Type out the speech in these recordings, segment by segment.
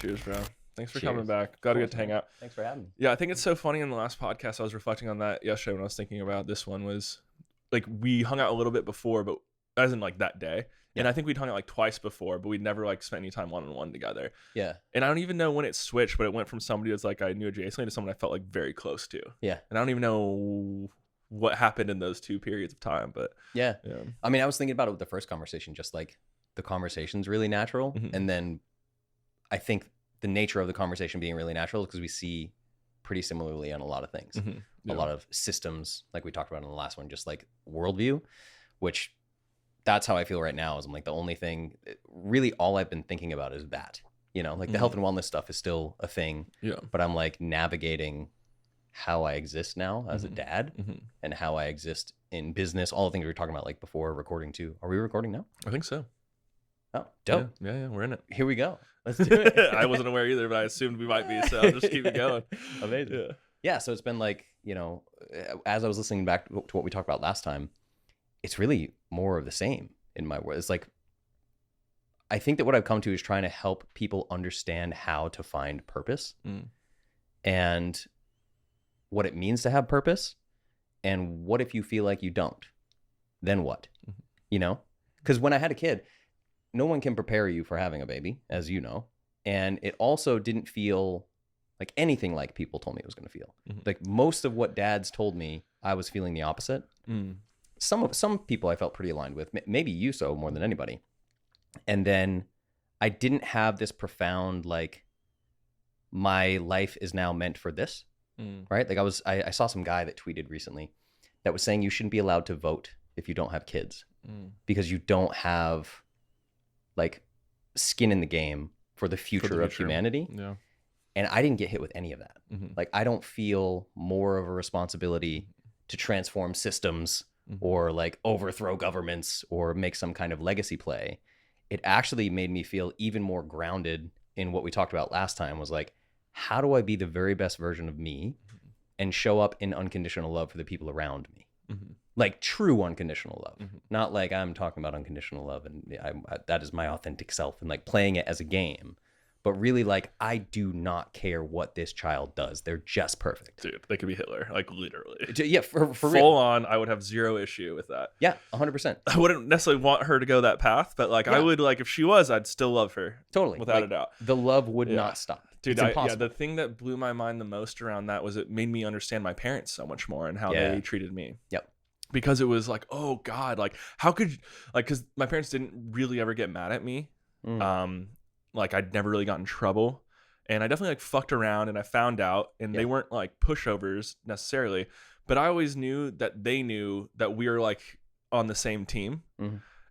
Cheers, bro. Thanks for Cheers. coming back. Glad to get to hang out. Thanks for having me. Yeah, I think it's so funny in the last podcast. I was reflecting on that yesterday when I was thinking about this one. Was like we hung out a little bit before, but as in like that day. Yeah. And I think we'd hung out like twice before, but we'd never like spent any time one-on-one together. Yeah. And I don't even know when it switched, but it went from somebody that's like I knew adjacently to someone I felt like very close to. Yeah. And I don't even know what happened in those two periods of time, but Yeah. yeah. I mean, I was thinking about it with the first conversation, just like the conversation's really natural. Mhm. And then I think the nature of the conversation being really natural is because we see pretty similarly on a lot of things. Mhm. A lot of systems, like we talked about in the last one, just like worldview, which that's how I feel right now. Is I'm like the only thing, really all I've been thinking about is that, you know, like the health and wellness stuff is still a thing, Yeah. but I'm like navigating how I exist now as a Mhm. dad Mhm. and how I exist in business, all the things we were talking about like before recording too. Are we recording now? I think so. Oh, dope. Yeah, we're in it. Here we go. Let's do it. I wasn't aware either, but I assumed we might be, so I'll just keep it going. Amazing. Yeah. Yeah, so it's been like, you know, as I was listening back to what we talked about last time, it's really more of the same in my world. It's like, I think that what I've come to is trying to help people understand how to find purpose and what it means to have purpose, and what if you feel like you don't, then what? You know, because when I had a kid, no one can prepare you for having a baby, as you know, and it also didn't feel like anything like people told me it was going to feel. Like most of what dads told me, I was feeling the opposite. Some people I felt pretty aligned with, maybe you so more than anybody. And then I didn't have this profound, like, my life is now meant for this, right? Like I saw some guy that tweeted recently that was saying you shouldn't be allowed to vote if you don't have kids because you don't have like skin in the game for the future of humanity. Yeah. And I didn't get hit with any of that. Like, I don't feel more of a responsibility to transform systems or like overthrow governments or make some kind of legacy play. It actually made me feel even more grounded in what we talked about last time, was like, how do I be the very best version of me and show up in unconditional love for the people around me? Like true unconditional love, not like I'm talking about unconditional love and that is my authentic self and like playing it as a game, but really like, I do not care what this child does. They're just perfect. Dude, they could be Hitler, like literally. Yeah, for Full real. on, I would have zero issue with that. Yeah, 100%. I wouldn't necessarily want her to go that path, but like I would, like if she was, I'd still love her. Totally. Without like, a doubt. The love would not stop. Dude, It's impossible. the thing that blew my mind the most around that was it made me understand my parents so much more and how they treated me. Yep. Because it was like, oh God, like how could, like, because my parents didn't really ever get mad at me. Like I'd never really got in trouble. And I definitely like fucked around and I found out, and they weren't like pushovers necessarily, but I always knew that they knew that we were like on the same team.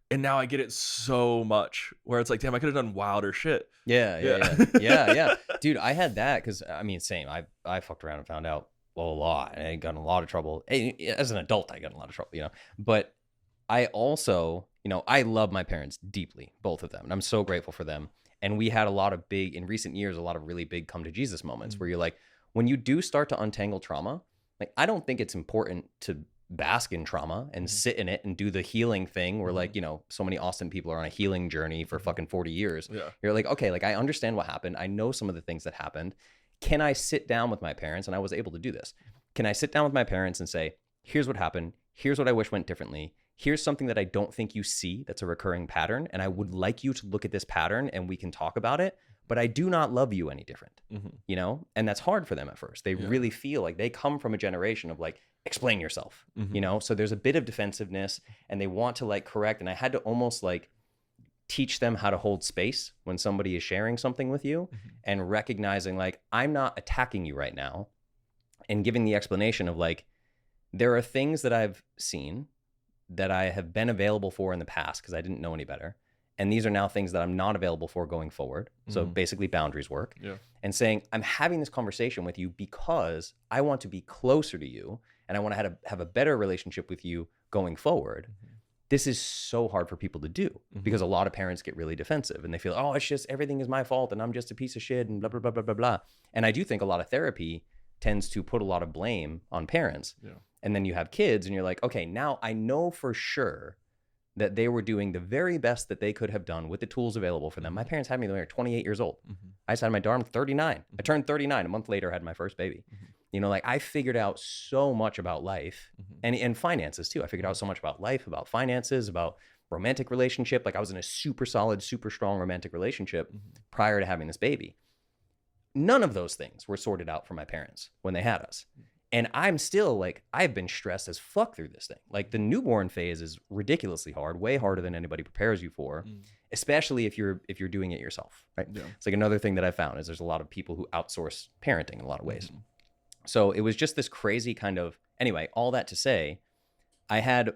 And now I get it so much where it's like, damn, I could have done wilder shit. Yeah. Dude, I had that because, I mean, same. I fucked around and found out a lot. And I got in a lot of trouble. As an adult, I got in a lot of trouble, you know. But I also, you know, I love my parents deeply, both of them. And I'm so grateful for them. And we had a lot of big, in recent years, a lot of really big come to Jesus moments where you're like, when you do start to untangle trauma, like, I don't think it's important to bask in trauma and sit in it and do the healing thing where like, you know, so many Austin people are on a healing journey for fucking 40 years. Yeah. You're like, okay, like I understand what happened. I know some of the things that happened. Can I sit down with my parents? And I was able to do this. Can I sit down with my parents and say, here's what happened. Here's what I wish went differently. Here's something that I don't think you see that's a recurring pattern. And I would like you to look at this pattern and we can talk about it. But I do not love you any different, you know? And that's hard for them at first. They really feel like they come from a generation of like, explain yourself, you know? So there's a bit of defensiveness and they want to like correct. And I had to almost like teach them how to hold space when somebody is sharing something with you and recognizing like, I'm not attacking you right now, and giving the explanation of like, there are things that I've seen that I have been available for in the past because I didn't know any better. And these are now things that I'm not available for going forward. So basically boundaries work. And saying, I'm having this conversation with you because I want to be closer to you and I want to have a better relationship with you going forward. This is so hard for people to do because a lot of parents get really defensive and they feel, oh, it's just everything is my fault and I'm just a piece of shit and blah, blah, blah, blah, blah, blah. And I do think a lot of therapy tends to put a lot of blame on parents. And then you have kids and you're like, okay, now I know for sure that they were doing the very best that they could have done with the tools available for them. My parents had me when they were 28 years old. I just had my daughter. I'm 39. I turned 39 a month later. I had my first baby. You know, like I figured out so much about life and finances too. I figured out so much about life, about finances, about romantic relationship. Like I was in a super solid, super strong romantic relationship prior to having this baby. None of those things were sorted out for my parents when they had us. And I'm still like, I've been stressed as fuck through this thing. Like the newborn phase is ridiculously hard, way harder than anybody prepares you for, especially if you're doing it yourself, right? Yeah. It's like another thing that I found is there's a lot of people who outsource parenting in a lot of ways. So it was just this crazy kind of, anyway, all that to say, I had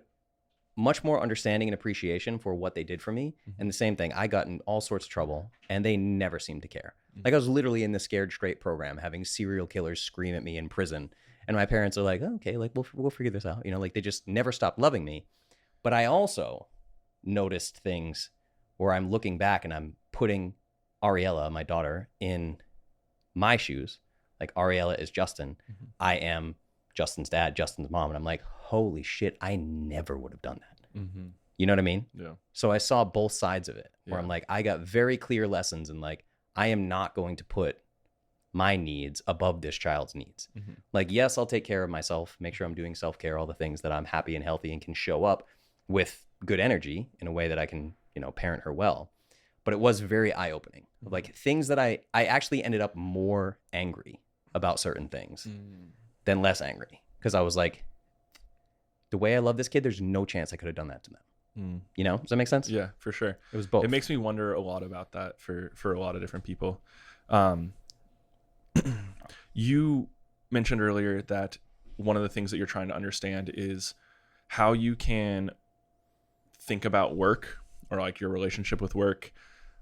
much more understanding and appreciation for what they did for me. And the same thing, I got in all sorts of trouble and they never seemed to care. Like I was literally in the Scared Straight program having serial killers scream at me in prison. And my parents are like, oh, okay, like we'll figure this out. You know, like they just never stopped loving me. But I also noticed things where I'm looking back and I'm putting Ariella, my daughter, in my shoes. Like Ariella is Justin. I am Justin's dad, Justin's mom. And I'm like, holy shit, I never would have done that. You know what I mean? Yeah. So I saw both sides of it where I'm like, I got very clear lessons and like, I am not going to put my needs above this child's needs. Like, yes, I'll take care of myself, make sure I'm doing self-care, all the things that I'm happy and healthy and can show up with good energy in a way that I can, you know, parent her well. But it was very eye-opening. Like things that I actually ended up more angry about certain things than less angry. Because I was like, the way I love this kid, there's no chance I could have done that to them. You know, does that make sense? Yeah, for sure. It was both. It makes me wonder a lot about that for a lot of different people. You mentioned earlier that one of the things that you're trying to understand is how you can think about work or like your relationship with work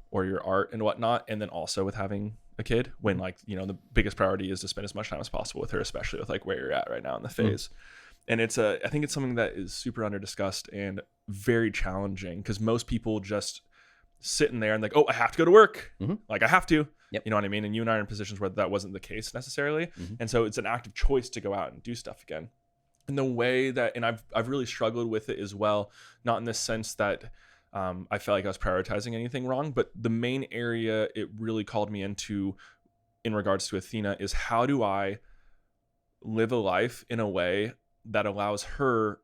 or your art and whatnot, and then also with having a kid when like, you know, the biggest priority is to spend as much time as possible with her, especially with like where you're at right now in the phase. And I think it's something that is super under discussed and very challenging because most people just sitting there and like, oh, I have to go to work. Like I have to, you know what I mean? And you and I are in positions where that wasn't the case necessarily. And so it's an active choice to go out and do stuff again. And the way that, and I've really struggled with it as well, not in the sense that I felt like I was prioritizing anything wrong, but the main area it really called me into in regards to Athena is how do I live a life in a way that allows her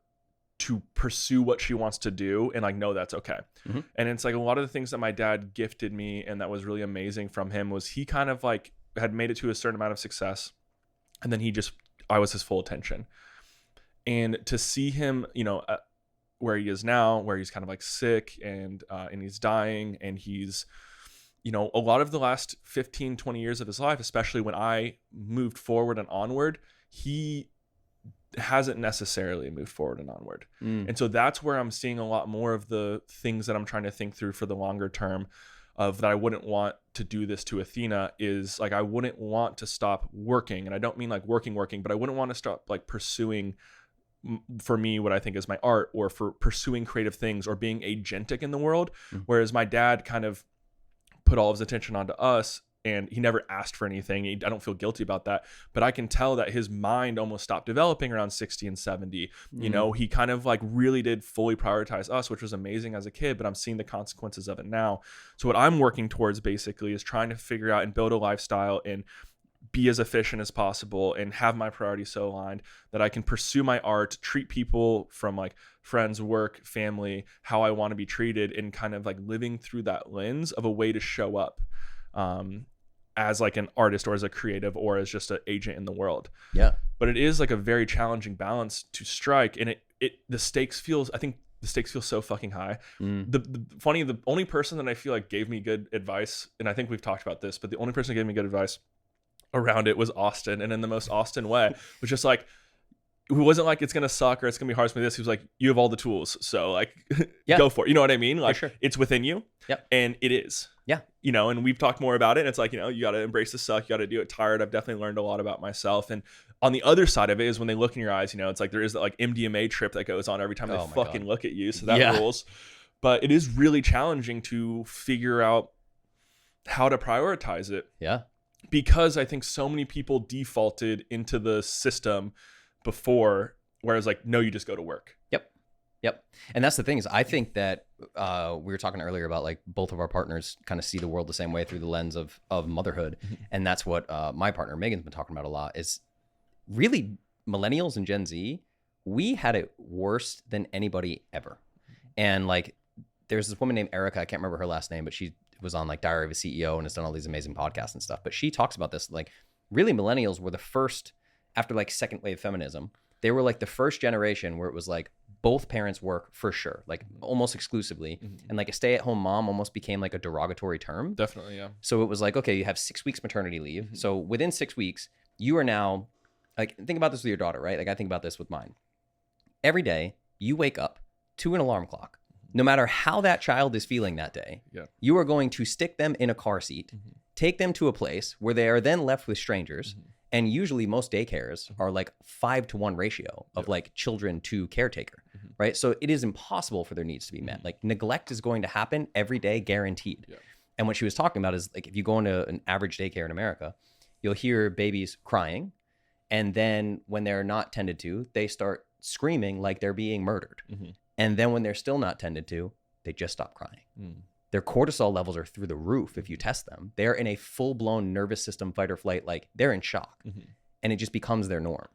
to pursue what she wants to do and like know that's okay. And it's like a lot of the things that my dad gifted me and that was really amazing from him was he kind of like had made it to a certain amount of success and then I was his full attention. And to see him, you know, where he is now, where he's kind of like sick and he's dying and he's, you know, a lot of the last 15, 20 years of his life, especially when I moved forward and onward, he hasn't necessarily moved forward and onward. And so that's where I'm seeing a lot more of the things that I'm trying to think through for the longer term of that I wouldn't want to do this to Athena is like, I wouldn't want to stop working. And I don't mean like working, but I wouldn't want to stop like pursuing for me what I think is my art or for pursuing creative things or being agentic in the world. Whereas my dad kind of put all of his attention onto us and he never asked for anything. I don't feel guilty about that, but I can tell that his mind almost stopped developing around 60 and 70. You know, he kind of like really did fully prioritize us, which was amazing as a kid, but I'm seeing the consequences of it now. So what I'm working towards basically is trying to figure out and build a lifestyle and be as efficient as possible and have my priorities so aligned that I can pursue my art, treat people from like friends, work, family, how I want to be treated, and kind of like living through that lens of a way to show up as like an artist or as a creative or as just an agent in the world. Yeah. But it is like a very challenging balance to strike. And the stakes feel so fucking high. The only person that I feel like gave me good advice, and I think we've talked about this, but the only person who gave me good advice around it was Austin, and in the most Austin way, was just like, who wasn't like, it's gonna suck or it's gonna be hard for me this. He was like, you have all the tools, so like go for it. You know what I mean? Like, it's within you. And it is. You know, and we've talked more about it, and it's like, you know, you got to embrace the suck, you got to do it tired. I've definitely learned a lot about myself. And on the other side of it is when they look in your eyes, you know, it's like there is that like MDMA trip that goes on every time they fucking look at you, so that rules. But it is really challenging to figure out how to prioritize it. Because I think so many people defaulted into the system before, whereas like, no, you just go to work. Yep. And that's the thing is I think that we were talking earlier about like both of our partners kind of see the world the same way through the lens of motherhood. And that's what my partner Megan's been talking about a lot is really millennials and Gen Z, we had it worse than anybody ever. And like there's this woman named Erica, I can't remember her last name, but she was on like Diary of a CEO and has done all these amazing podcasts and stuff. But she talks about this, like really millennials were the first, after like second wave feminism, they were like the first generation where it was like both parents work for sure, like almost exclusively. And like a stay-at-home mom almost became like a derogatory term. Definitely, yeah. So it was like, okay, you have 6 weeks maternity leave. So within 6 weeks, you are now, like think about this with your daughter, right? Like I think about this with mine. Every day you wake up to an alarm clock. No matter how that child is feeling that day, you are going to stick them in a car seat, take them to a place where they are then left with strangers. And usually most daycares are like 5-to-1 ratio of like children to caretaker, right? So it is impossible for their needs to be met. Like neglect is going to happen every day, guaranteed. And what she was talking about is like if you go into an average daycare in America, you'll hear babies crying. And then when they're not tended to, they start screaming like they're being murdered. And then when they're still not tended to, they just stop crying. Their cortisol levels are through the roof if you test them. They're in a full-blown nervous system fight or flight, like they're in shock. And it just becomes their norm.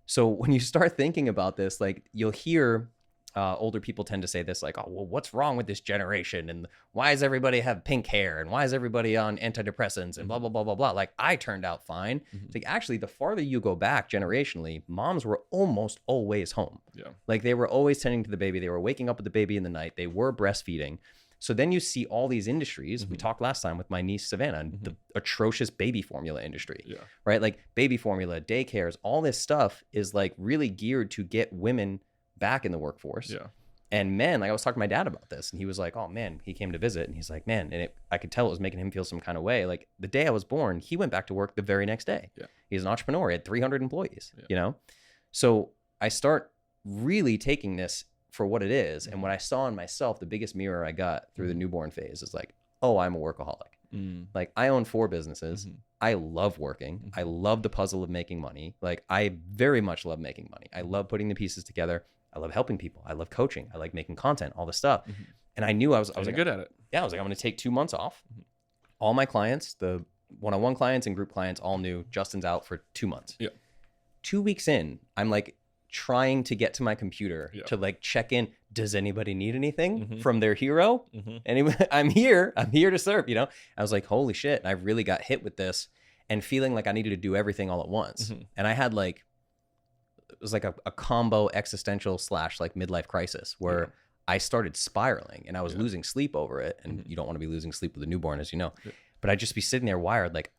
So when you start thinking about this, like you'll hear older people tend to say this like, oh, well, what's wrong with this generation? And why does everybody have pink hair? And why is everybody on antidepressants and blah, blah, blah, blah, blah. Like I turned out fine. It's like actually the farther you go back generationally, moms were almost always home. Like they were always tending to the baby. They were waking up with the baby in the night. They were breastfeeding. So then you see all these industries. We talked last time with my niece, Savannah, and the atrocious baby formula industry, right? Like baby formula, daycares, all this stuff is like really geared to get women back in the workforce. And men, like I was talking to my dad about this and he was like, oh man, he came to visit and he's like, man, and I could tell it was making him feel some kind of way. Like the day I was born, he went back to work the very next day. He's an entrepreneur. He had 300 employees, you know? So I start really taking this for what it is. And what I saw in myself, the biggest mirror I got through the newborn phase is like, oh, I'm a workaholic. Like I own 4 businesses. I love working. I love the puzzle of making money. Like I very much love making money. I love putting the pieces together. I love helping people. I love coaching. I like making content, all this stuff. And I knew I was like, good at it. Yeah. I was like, I'm going to take 2 months off. All my clients, the one-on-one clients and group clients all knew Justin's out for 2 months. 2 weeks in, I'm like trying to get to my computer to like check in. Does anybody need anything from their hero? Anyway, I'm here to serve, you know? I was like, holy shit. And I really got hit with this and feeling like I needed to do everything all at once. And I had like, it was like a combo existential / like midlife crisis where I started spiraling and I was losing sleep over it. And you don't want to be losing sleep with a newborn, as you know, but I'd just be sitting there wired. Like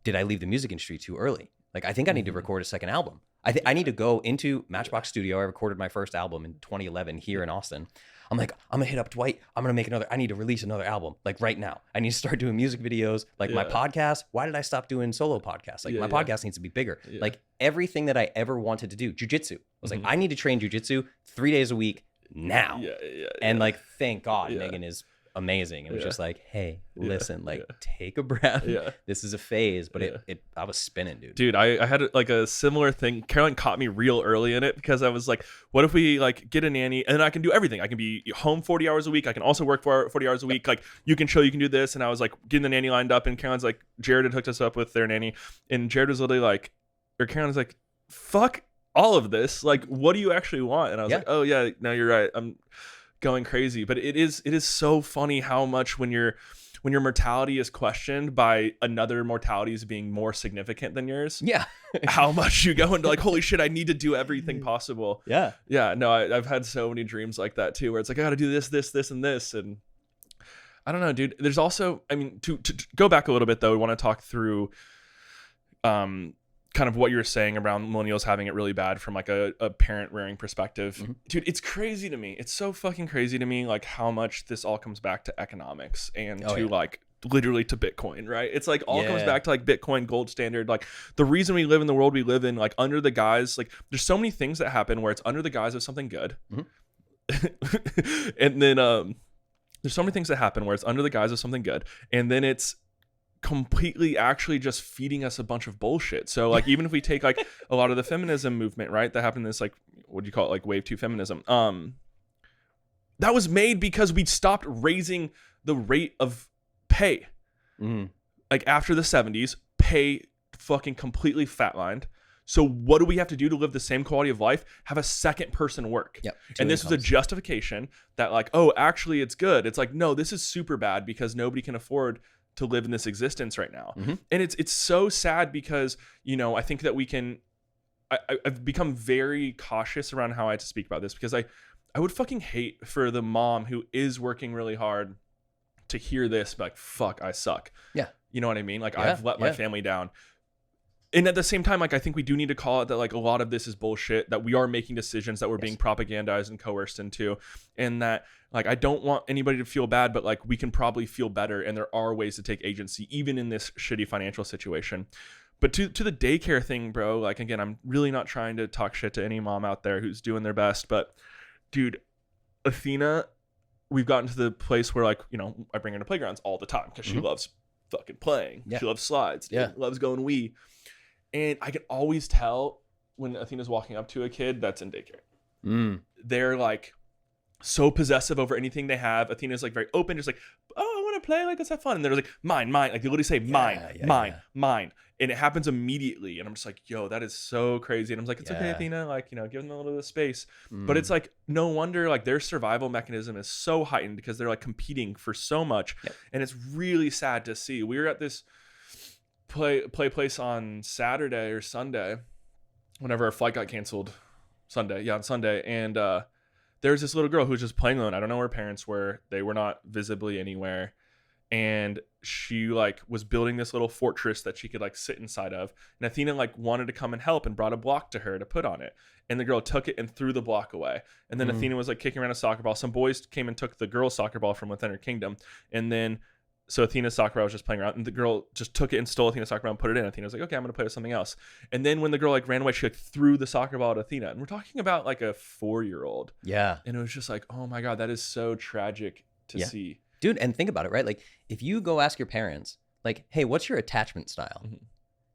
did I leave the music industry too early? Like, I think I need to record a second album. I need to go into Matchbox Studio. I recorded my first album in 2011 here in Austin. I'm like, I'm gonna hit up Dwight. I need to release another album like right now. I need to start doing music videos. Like my podcast. Why did I stop doing solo podcasts? Like my podcast needs to be bigger. Like everything that I ever wanted to do. Jiu-jitsu. I was like, I need to train jiu-jitsu 3 days a week now. And like, thank God Megan is amazing. It was just like, hey, listen, like take a breath. This is a phase, but I was spinning, dude. I had like a similar thing. Caroline caught me real early in it because I was like, what if we like get a nanny and then I can do everything? I can be home 40 hours a week. I can also work for 40 hours a week. Like you can do this. And I was like getting the nanny lined up and Caroline's like, Jared had hooked us up with their nanny and Jared was literally like, or Caroline was like, fuck all of this. Like, what do you actually want? And I was like, oh yeah, no, you're right. I'm going crazy. But it is so funny how much when your mortality is questioned by another mortality as being more significant than yours, how much you go into like, holy shit, I need to do everything possible. No, I've had so many dreams like that too, where it's like I gotta do this and this, and I don't know, dude. There's also, I mean, to go back a little bit though, I want to talk through kind of what you're saying around millennials having it really bad from like a parent rearing perspective. Dude, it's crazy to me. It's so fucking crazy to me, like how much this all comes back to economics and like literally to Bitcoin, right? It's like all comes back to like Bitcoin gold standard. Like the reason we live in the world we live in, like under the guise, like there's so many things that happen where it's under the guise of something good. And then there's so many things that happen where it's under the guise of something good. And then it's completely actually just feeding us a bunch of bullshit. So like even if we take like a lot of the feminism movement, right, that happened in this like, what do you call it, like wave 2 feminism, that was made because we stopped raising the rate of pay. Like after the 70s, pay fucking completely flatlined. So what do we have to do to live the same quality of life? Have a second person work. Yep. And this was a justification that like, oh, actually it's good. It's like, no, this is super bad because nobody can afford to live in this existence right now. And it's so sad because, you know, I think that we can, I've become very cautious around how I have to speak about this because I would fucking hate for the mom who is working really hard to hear this, like, fuck, I suck. Yeah. You know what I mean? Like, I've let my family down. And at the same time, like, I think we do need to call it that, like, a lot of this is bullshit, that we are making decisions that we're being propagandized and coerced into. And that, like, I don't want anybody to feel bad, but, like, we can probably feel better. And there are ways to take agency, even in this shitty financial situation. But to the daycare thing, bro, like, again, I'm really not trying to talk shit to any mom out there who's doing their best. But, dude, Athena, we've gotten to the place where, like, you know, I bring her to playgrounds all the time because she loves fucking playing. She loves slides. Loves going wee. And I can always tell when Athena's walking up to a kid that's in daycare. They're like so possessive over anything they have. Athena's like very open, just like, oh, I want to play, like, let's have fun. And they're like, mine. Like, they literally say mine. And it happens immediately. And I'm just like, yo, that is so crazy. And I'm like, it's okay, Athena, like, you know, give them a little bit of space. But it's like, no wonder, like, their survival mechanism is so heightened because they're like competing for so much. And it's really sad to see. We were at this play place on Saturday or Sunday whenever our flight got canceled. On Sunday. And there's this little girl who was just playing alone. I don't know where her parents were. They were not visibly anywhere. And she like was building this little fortress that she could like sit inside of. And Athena like wanted to come and help and brought a block to her to put on it. And the girl took it and threw the block away. And then Athena was like kicking around a soccer ball. Some boys came and took the girl's soccer ball from within her kingdom. And then so Athena's soccer ball was just playing around, and the girl just took it and stole Athena's soccer ball and put it in. Athena was like, okay, I'm going to play with something else. And then when the girl like ran away, she like threw the soccer ball at Athena. And we're talking about like a 4-year-old. Yeah. And it was just like, oh my God, that is so tragic to see. Dude, and think about it, right? Like, if you go ask your parents, like, hey, what's your attachment style?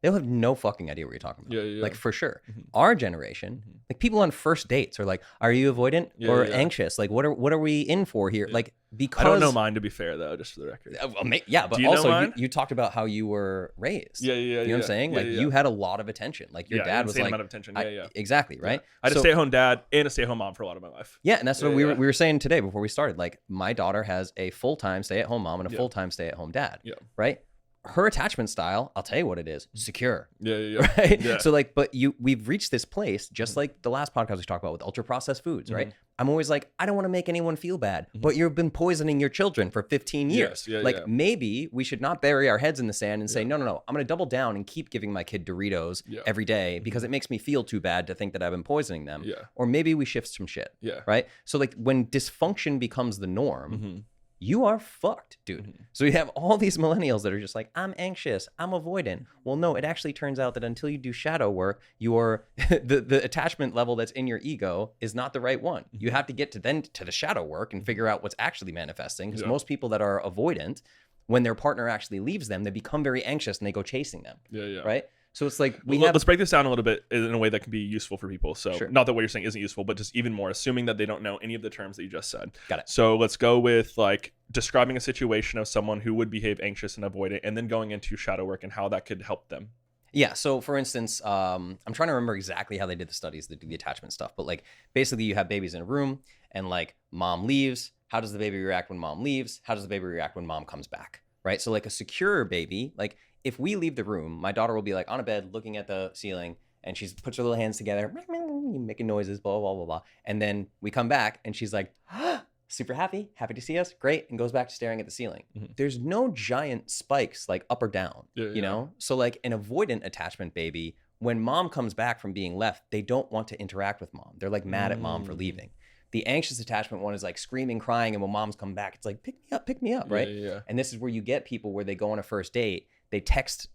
They'll have no fucking idea what you're talking about. Like, for sure. Our generation, like, people on first dates are like, are you avoidant or anxious? Like, what are we in for here? Like, because... I don't know mine, to be fair, though, just for the record. But also, you talked about how you were raised. You know what I'm saying? Like, you had a lot of attention. Like, your dad was like... amount of attention. Exactly, right? I had a stay-at-home dad and a stay-at-home mom for a lot of my life. Yeah, and that's what we were saying today before we started. Like, my daughter has a full-time stay-at-home mom and a full-time stay-at-home dad, right? Her attachment style, I'll tell you what it is: secure. Right. So like, but we've reached this place, just like the last podcast we talked about with ultra processed foods, right? I'm always like, I don't want to make anyone feel bad, but you've been poisoning your children for 15 years. Maybe we should not bury our heads in the sand and say, no, I'm going to double down and keep giving my kid Doritos every day because it makes me feel too bad to think that I've been poisoning them. Or maybe we shift some shit. Right. So like, when dysfunction becomes the norm, you are fucked, dude. So you have all these millennials that are just like, I'm anxious, I'm avoidant. Well, no, it actually turns out that until you do shadow work, your the attachment level that's in your ego is not the right one. You have to get to the shadow work and figure out what's actually manifesting. Because most people that are avoidant, when their partner actually leaves them, they become very anxious and they go chasing them. Right? So it's like let's break this down a little bit in a way that can be useful for people. So not that what you're saying isn't useful, but just even more, assuming that they don't know any of the terms that you just said. Got it. So let's go with like describing a situation of someone who would behave anxious and avoidant, and then going into shadow work and how that could help them. Yeah. So for instance, I'm trying to remember exactly how they did the studies that do the attachment stuff, but like basically you have babies in a room and like mom leaves. How does the baby react when mom leaves? How does the baby react when mom comes back? Right. So like a secure baby, like if we leave the room, my daughter will be like on a bed looking at the ceiling and she puts her little hands together, making noises, blah, blah, blah, blah. And then we come back and she's like, super happy to see us, great, and goes back to staring at the ceiling. There's no giant spikes like up or down, you know? So like an avoidant attachment baby, when mom comes back from being left, they don't want to interact with mom. They're like mad at mom for leaving. The anxious attachment one is like screaming, crying, and when mom's come back, it's like, pick me up, right? And this is where you get people where they go on a first date, they text,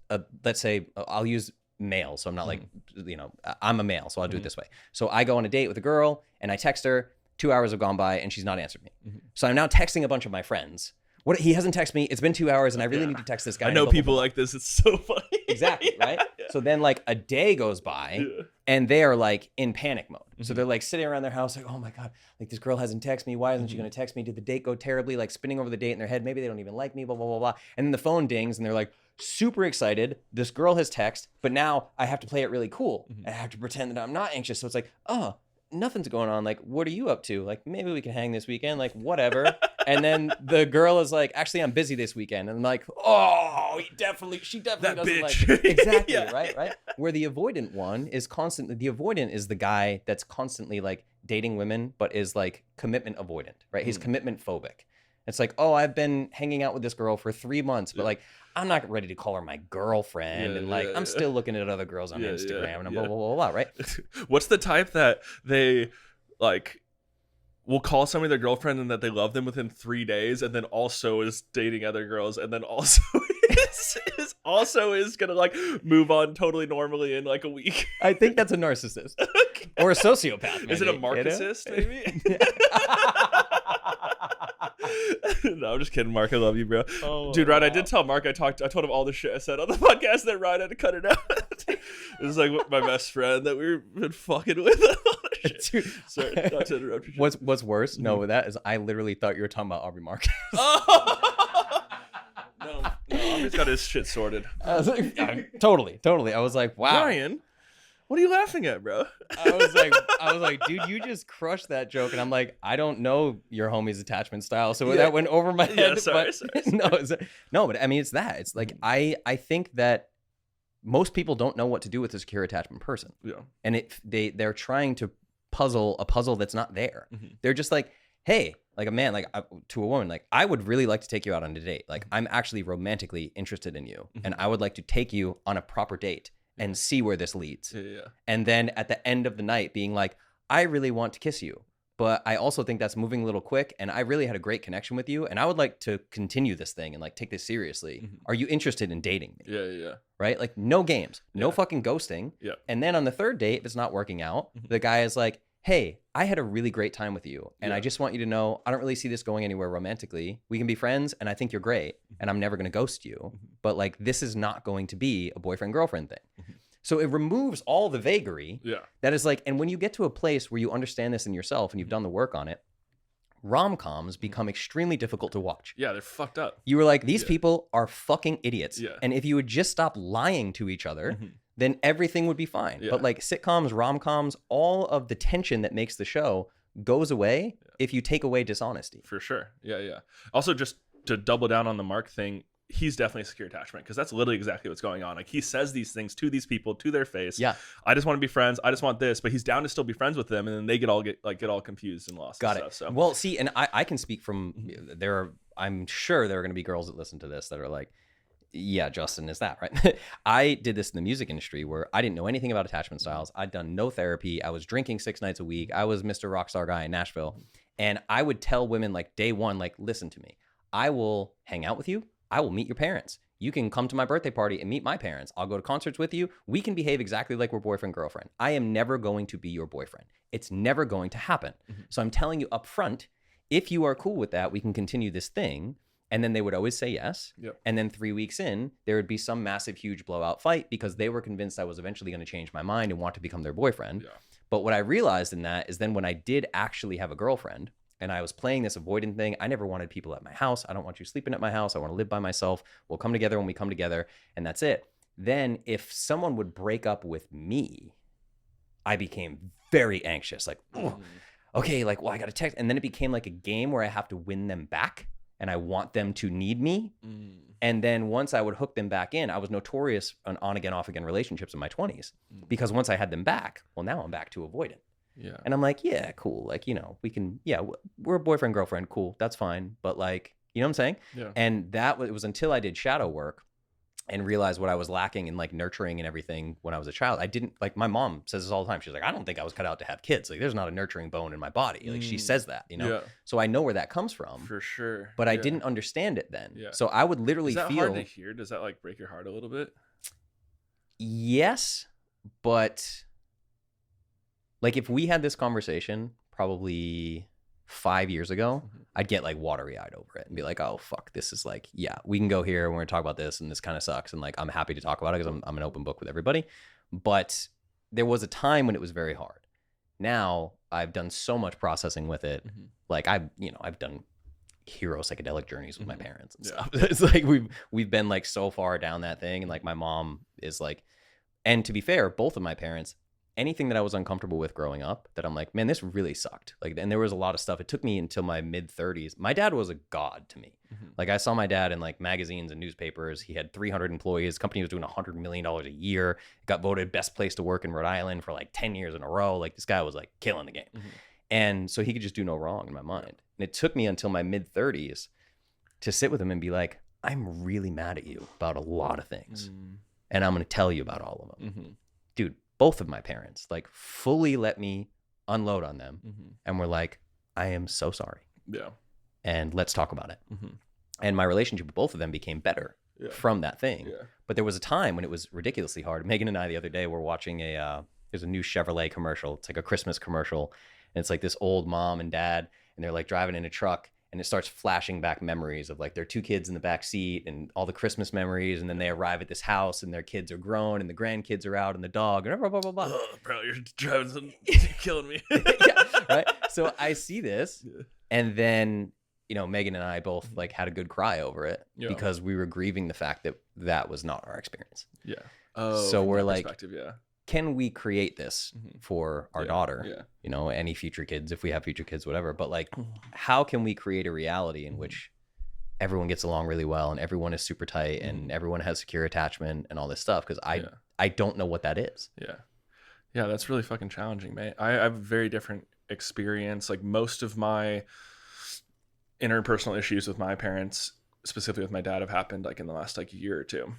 let's say, I'll use male, so I'm not like, you know, I'm a male, so I'll do it this way. So I go on a date with a girl, and I text her, 2 hours have gone by, and she's not answered me. So I'm now texting a bunch of my friends. He hasn't texted me, it's been 2 hours, and I really need to text this guy. I know people like this, it's so funny. Exactly, right? Yeah. So then like a day goes by and they are like in panic mode. So they're like sitting around their house like, oh my God, like this girl hasn't texted me. Why isn't she going to text me? Did the date go terribly? Like spinning over the date in their head. Maybe they don't even like me, blah, blah, blah, blah. And then the phone dings and they're like super excited. This girl has texted, but now I have to play it really cool. And I have to pretend that I'm not anxious. So it's like, oh, nothing's going on. Like, what are you up to? Like, maybe we can hang this weekend. Like, whatever. And then the girl is like, actually, I'm busy this weekend. And I'm like, oh, she definitely that doesn't bitch. Like it. Exactly, yeah. Right? Where the avoidant one is constantly, the avoidant is the guy that's constantly like dating women, but is like commitment avoidant, right? He's commitment phobic. It's like, oh, I've been hanging out with this girl for 3 months, but like, I'm not ready to call her my girlfriend. And like, I'm still looking at other girls on Instagram and blah, blah, blah, blah, right? What's the type that they like will call somebody their girlfriend and that they love them within 3 days and then also is dating other girls and then also is gonna like move on totally normally in like a week? I think that's a narcissist. Okay. Or a sociopath. Maybe, is it a Marxist, maybe? No, I'm just kidding, Mark. I love you, bro. Oh, dude, Ryan, wow. I did tell Mark I told him all the shit I said on the podcast that Ryan had to cut it out. It was like my best friend that we've been fucking with. Dude, sorry, not to interrupt you. What's worse? No, that is I literally thought you were talking about Aubrey Marcus. No, Aubrey's got his shit sorted. I was like, yeah, totally. I was like, wow. Ryan, what are you laughing at, bro? I was like, dude, you just crushed that joke. And I'm like, I don't know your homie's attachment style. So that went over my head. Yeah, sorry. No, but I mean, it's that. It's like, I think that most people don't know what to do with a secure attachment person. Yeah. And they're trying to puzzle a puzzle that's not there. They're just like, hey, like a man, like to a woman, like I would really like to take you out on a date. Like I'm actually romantically interested in you. And I would like to take you on a proper date and see where this leads. Yeah. And then at the end of the night being like, I really want to kiss you, but I also think that's moving a little quick and I really had a great connection with you and I would like to continue this thing and like take this seriously. Are you interested in dating me? Yeah. Right? Like no games, no fucking ghosting. Yeah. And then on the third date, if it's not working out, the guy is like, hey, I had a really great time with you. And I just want you to know, I don't really see this going anywhere romantically. We can be friends and I think you're great and I'm never going to ghost you. But like, this is not going to be a boyfriend-girlfriend thing. So it removes all the vagary. Yeah. That is like, and when you get to a place where you understand this in yourself and you've done the work on it, rom-coms become extremely difficult to watch. Yeah, they're fucked up. You were like, these people are fucking idiots. Yeah. And if you would just stop lying to each other, then everything would be fine. Yeah. But like sitcoms, rom-coms, all of the tension that makes the show goes away if you take away dishonesty. For sure. Yeah. Also, just to double down on the Mark thing, he's definitely a secure attachment because that's literally exactly what's going on. Like he says these things to these people, to their face. Yeah. I just want to be friends. I just want this, but he's down to still be friends with them. And then they get all confused and lost. Got and it. Stuff, so. Well, see, and I can speak from I'm sure there are going to be girls that listen to this that are like, yeah, Justin, is that right? I did this in the music industry where I didn't know anything about attachment styles. I'd done no therapy. I was drinking 6 nights a week. I was Mr. Rockstar guy in Nashville. And I would tell women like day one, like, listen to me. I will hang out with you. I will meet your parents. You can come to my birthday party and meet my parents. I'll go to concerts with you. We can behave exactly like we're boyfriend, girlfriend. I am never going to be your boyfriend. It's never going to happen. So I'm telling you up front, if you are cool with that, we can continue this thing. And then they would always say yes. Yep. And then 3 weeks in, there would be some massive, huge blowout fight because they were convinced I was eventually going to change my mind and want to become their boyfriend. Yeah. But what I realized in that is then when I did actually have a girlfriend and I was playing this avoidant thing, I never wanted people at my house. I don't want you sleeping at my house. I want to live by myself. We'll come together when we come together. And that's it. Then if someone would break up with me, I became very anxious. Like, okay, like, well, I got to text. And then it became like a game where I have to win them back. And I want them to need me. And then once I would hook them back in, I was notorious on again, off again relationships in my 20s. Because once I had them back, well, now I'm back to avoidant. Yeah. And I'm like, yeah, cool. Like, you know, we can, we're a boyfriend, girlfriend. Cool. That's fine. But like, you know what I'm saying? Yeah. And it was until I did shadow work and realized what I was lacking in like nurturing and everything when I was a child. I didn't, like, my mom says this all the time. She's like, I don't think I was cut out to have kids. Like, there's not a nurturing bone in my body. Like, she says that, you know? Yeah. So I know where that comes from. For sure. But I didn't understand it then. Yeah. So I would literally feel. Is that hard to hear? Does that like break your heart a little bit? Yes, but like if we had this conversation probably 5 years ago, I'd get like watery eyed over it and be like, oh, fuck, this is like, yeah, we can go here and we're going to talk about this and this kind of sucks. And like, I'm happy to talk about it because I'm an open book with everybody. But there was a time when it was very hard. Now I've done so much processing with it. Like I've done hero psychedelic journeys with my parents and stuff. It's like we've been like so far down that thing. And like my mom is like, and to be fair, both of my parents, anything that I was uncomfortable with growing up that I'm like, man, this really sucked. Like, and there was a lot of stuff. It took me until my mid 30s. My dad was a god to me. Like I saw my dad in like magazines and newspapers. He had 300 employees. The company was doing $100 million a year. Got voted best place to work in Rhode Island for like 10 years in a row. Like this guy was like killing the game. And so he could just do no wrong in my mind. And it took me until my mid 30s to sit with him and be like, I'm really mad at you about a lot of things. And I'm going to tell you about all of them. Dude, both of my parents like fully let me unload on them and were like, I am so sorry. Yeah. And let's talk about it. And my relationship with both of them became better from that thing. But there was a time when it was ridiculously hard. Megan and I the other day were watching there's a new Chevrolet commercial. It's like a Christmas commercial. And it's like this old mom and dad, and they're like driving in a truck, and it starts flashing back memories of like their two kids in the back seat and all the Christmas memories. And then they arrive at this house and their kids are grown and the grandkids are out and the dog and blah, blah, blah, blah. Oh, bro, you're driving some, killing me. Right. So I see this and then, Megan and I both like had a good cry over it because we were grieving the fact that that was not our experience. Yeah. Oh, so we're like, can we create this for our daughter, any future kids, if we have future kids, whatever, but like, how can we create a reality in which everyone gets along really well and everyone is super tight and everyone has secure attachment and all this stuff? Because I don't know what that is. Yeah, that's really fucking challenging, man. I have a very different experience. Like most of my interpersonal issues with my parents, specifically with my dad, have happened like in the last like year or two.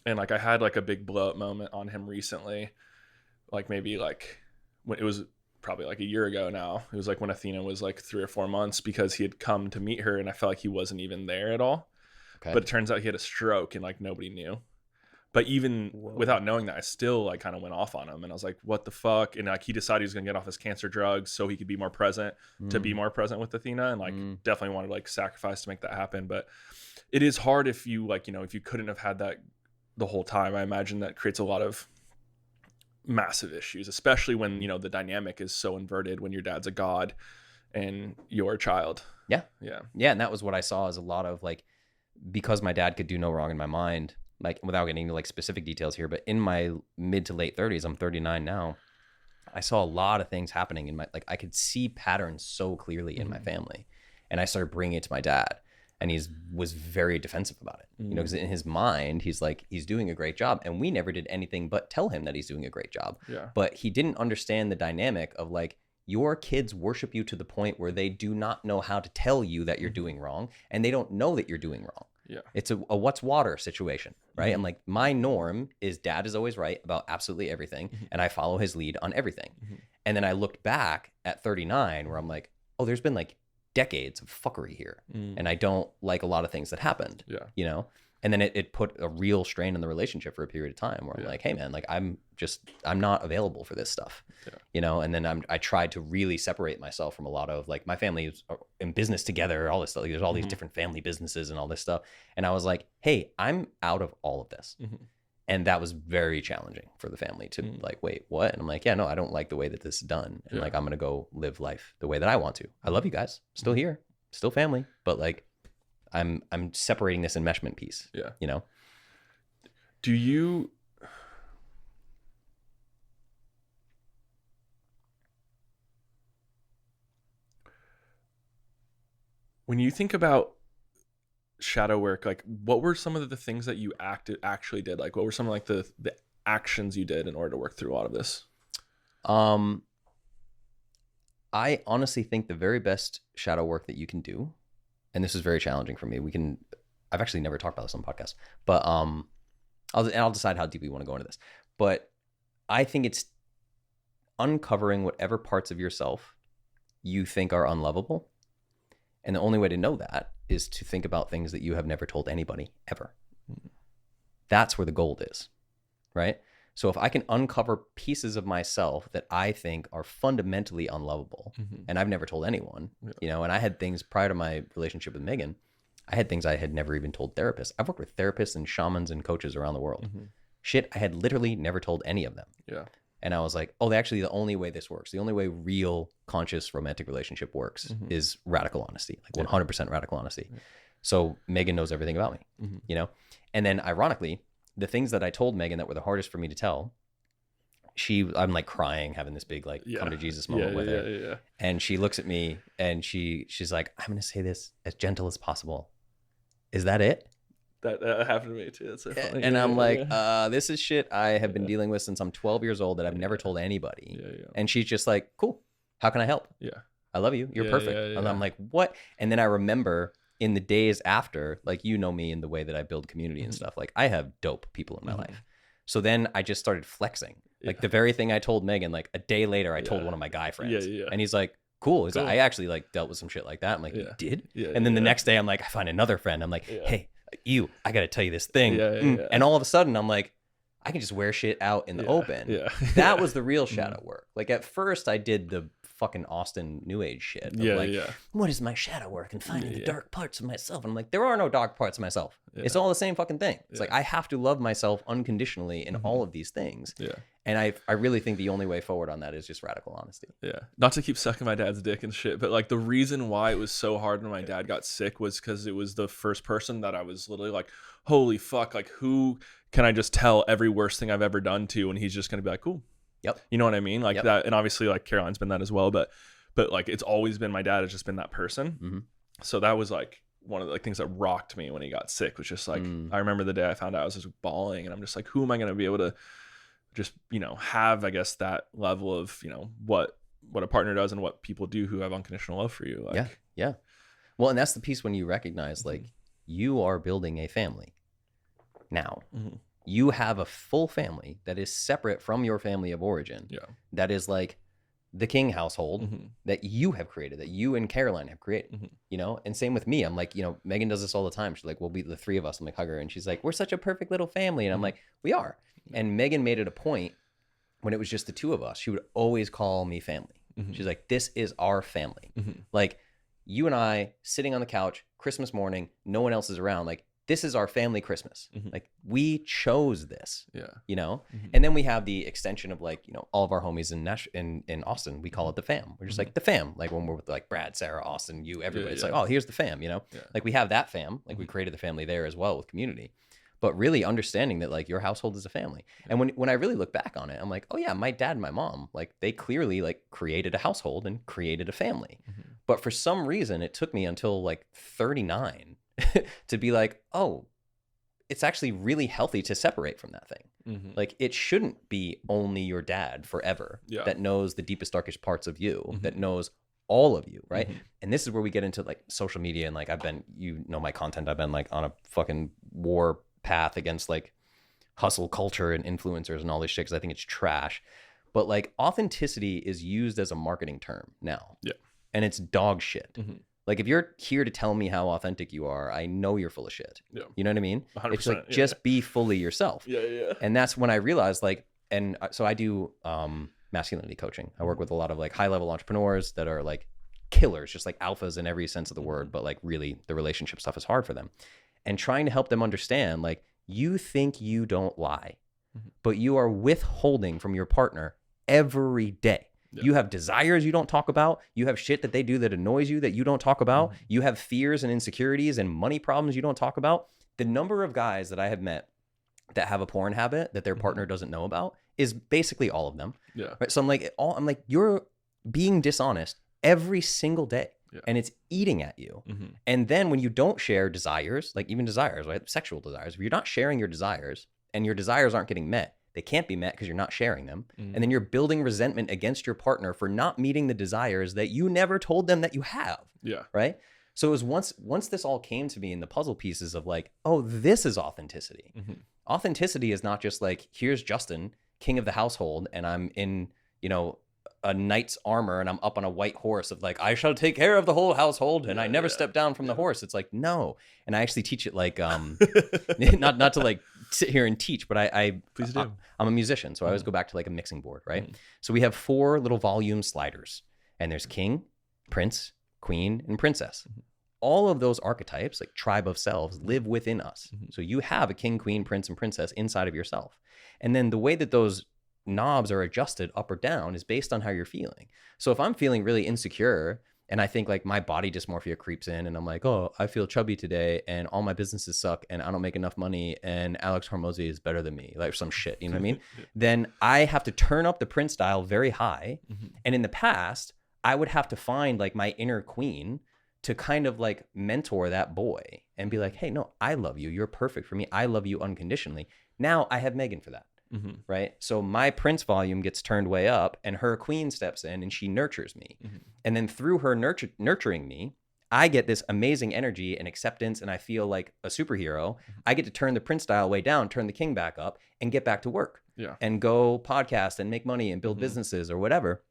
And like I had like a big blow up moment on him recently, like maybe like when it was probably like a year ago now. It was like when Athena was like 3 or 4 months, because he had come to meet her and I felt like he wasn't even there at all. But it turns out he had a stroke and like nobody knew. But even without knowing that, I still like kind of went off on him and I was like, what the fuck? And like he decided he was gonna get off his cancer drugs so he could be more present, to be more present with Athena, and like definitely wanted to like sacrifice to make that happen. But it is hard if you like, if you couldn't have had that the whole time. I imagine that creates a lot of massive issues, especially when the dynamic is so inverted, when your dad's a god and you're a child. Yeah And that was what I saw, as a lot of like, because my dad could do no wrong in my mind, like without getting into like specific details here, but in my mid to late 30s, I'm 39 now, I saw a lot of things happening in my, like I could see patterns so clearly in my family, and I started bringing it to my dad. And was very defensive about it, because in his mind, he's like, he's doing a great job. And we never did anything but tell him that he's doing a great job. But he didn't understand the dynamic of like, your kids worship you to the point where they do not know how to tell you that you're doing wrong. And they don't know that you're doing wrong. It's a what's water situation, right? I'm like, my norm is dad is always right about absolutely everything. And I follow his lead on everything. And then I looked back at 39 where I'm like, oh, there's been like decades of fuckery here, and I don't like a lot of things that happened. And then it put a real strain on the relationship for a period of time where I'm like, hey man, like I'm not available for this stuff. And then I tried to really separate myself from a lot of like, my family is in business together, all this stuff. Like, there's all these different family businesses and all this stuff, and I was like, hey, I'm out of all of this. And that was very challenging for the family to like, wait, what? And I'm like, yeah, no, I don't like the way that this is done. And like, I'm going to go live life the way that I want to. I love you guys. Still here, still family. But like, I'm separating this enmeshment piece. Do you, when you think about shadow work, like what were some of the things that you actually did? Like what were some of like the actions you did in order to work through a lot of this? I honestly think the very best shadow work that you can do, and this is very challenging for me, I've actually never talked about this on the podcast, but I'll decide how deep we want to go into this, but I think it's uncovering whatever parts of yourself you think are unlovable. And the only way to know that is to think about things that you have never told anybody ever. That's where the gold is, right? So if I can uncover pieces of myself that I think are fundamentally unlovable, and I've never told anyone, you know, and I had things prior to my relationship with Megan, I had things I had never even told therapists. I've worked with therapists and shamans and coaches around the world. Shit, I had literally never told any of them. Yeah. And I was like, oh, actually, the only way this works, the only way real conscious romantic relationship works is radical honesty, like 100% radical honesty. So Megan knows everything about me, you know? And then ironically, the things that I told Megan that were the hardest for me to tell, I'm like crying, having this big, like, come to Jesus moment with her. Yeah. And she looks at me and she's like, I'm going to say this as gentle as possible. Is that it? That happened to me too. That's so funny. And I'm like, this is shit I have been dealing with since I'm 12 years old that I've never told anybody. And she's just like, cool. How can I help? Yeah. I love you. You're perfect. And I'm like, what? And then I remember in the days after, like, you know me in the way that I build community and stuff. Like, I have dope people in my life. So then I just started flexing. Like the very thing I told Megan, like a day later, I told one of my guy friends. And he's like, cool. He's like, I actually like dealt with some shit like that. I'm like, you did? And then the next day I'm like, I find another friend. I'm like, hey, I got to tell you this thing. And all of a sudden I'm like, I can just wear shit out in the open. That was the real shadow work. Like at first I did the fucking Austin New Age shit. What is my shadow work and finding the dark parts of myself? And I'm like, there are no dark parts of myself. It's all the same fucking thing. It's like, I have to love myself unconditionally in all of these things. And I really think the only way forward on that is just radical honesty. Not to keep sucking my dad's dick and shit, but like the reason why it was so hard when my dad got sick was because it was the first person that I was literally like, holy fuck, like who can I just tell every worst thing I've ever done to? And he's just going to be like, cool. You know what I mean? Like that. And obviously like Caroline's been that as well, but like it's always been, my dad has just been that person. So that was like one of the like things that rocked me when he got sick, was just like, I remember the day I found out, I was just bawling, and I'm just like, who am I going to be able to just, you know, have, I guess, that level of, you know, what a partner does and what people do who have unconditional love for you. Like, Well, and that's the piece when you recognize, like, you are building a family now. You have a full family that is separate from your family of origin. That is like the King household that you have created, that you and Caroline have created, you know? And same with me. I'm like, you know, Megan does this all the time. She's like, we'll be the three of us. I'm like, hug her. And she's like, we're such a perfect little family. And I'm like, we are. And Megan made it a point when it was just the two of us. She would always call me family. She's like, this is our family. Like, you and I sitting on the couch, Christmas morning, no one else is around. Like, this is our family Christmas. Like, we chose this, you know? And then we have the extension of, like, you know, all of our homies in Austin, we call it the fam. We're just like the fam. Like when we're with like Brad, Sarah, Austin, you, everybody. It's like, oh, here's the fam, you know? Like we have that fam. Like we created the family there as well with community. But really understanding that, like, your household is a family. And when I really look back on it, I'm like, oh yeah, my dad and my mom, like, they clearly like created a household and created a family. But for some reason, it took me until like 39 to be like, oh, it's actually really healthy to separate from that thing. Like, it shouldn't be only your dad forever that knows the deepest, darkest parts of you, that knows all of you, right? And this is where we get into like social media, and like I've been, you know, my content, I've been like on a fucking war path against like hustle culture and influencers and all this shit, because I think it's trash. But like, authenticity is used as a marketing term now. And it's dog shit. Like, if you're here to tell me how authentic you are, I know you're full of shit. You know what I mean? 100%, it's like, just be fully yourself. And that's when I realized, like, and so I do masculinity coaching. I work with a lot of like high level entrepreneurs that are like killers, just like alphas in every sense of the word, but like really the relationship stuff is hard for them. And trying to help them understand, like, you think you don't lie, but you are withholding from your partner every day. You have desires you don't talk about. You have shit that they do that annoys you that you don't talk about. You have fears and insecurities and money problems you don't talk about. The number of guys that I have met that have a porn habit that their partner doesn't know about is basically all of them. Right? So I'm like, you're being dishonest every single day. And it's eating at you. And then when you don't share desires, like even desires, right? Sexual desires, if you're not sharing your desires and your desires aren't getting met, they can't be met because you're not sharing them. And then you're building resentment against your partner for not meeting the desires that you never told them that you have. Right? So it was once this all came to me in the puzzle pieces of like, oh, this is authenticity. Authenticity is not just like, here's Justin, king of the household, and I'm in, you know, a knight's armor and I'm up on a white horse of like, I shall take care of the whole household and I never step down from the horse. It's like, no. And I actually teach it like, not to like sit here and teach, but Please do. I'm a musician, so I always go back to like a mixing board, right? So we have 4 little volume sliders, and there's king, prince, queen, and princess. All of those archetypes, like tribe of selves, live within us. So you have a king, queen, prince, and princess inside of yourself. And then the way that those knobs are adjusted up or down is based on how you're feeling. So if I'm feeling really insecure and I think like my body dysmorphia creeps in and I'm like, oh, I feel chubby today and all my businesses suck and I don't make enough money and Alex Hormozy is better than me, like some shit, you know what I mean? Then I have to turn up the Prince dial very high. And in the past, I would have to find like my inner queen to kind of like mentor that boy and be like, hey, no, I love you. You're perfect for me. I love you unconditionally. Now I have Megan for that. Right. So my Prince volume gets turned way up and her queen steps in and she nurtures me. And then through her nurturing me, I get this amazing energy and acceptance and I feel like a superhero. I get to turn the Prince dial way down, turn the king back up and get back to work and go podcast and make money and build businesses or whatever.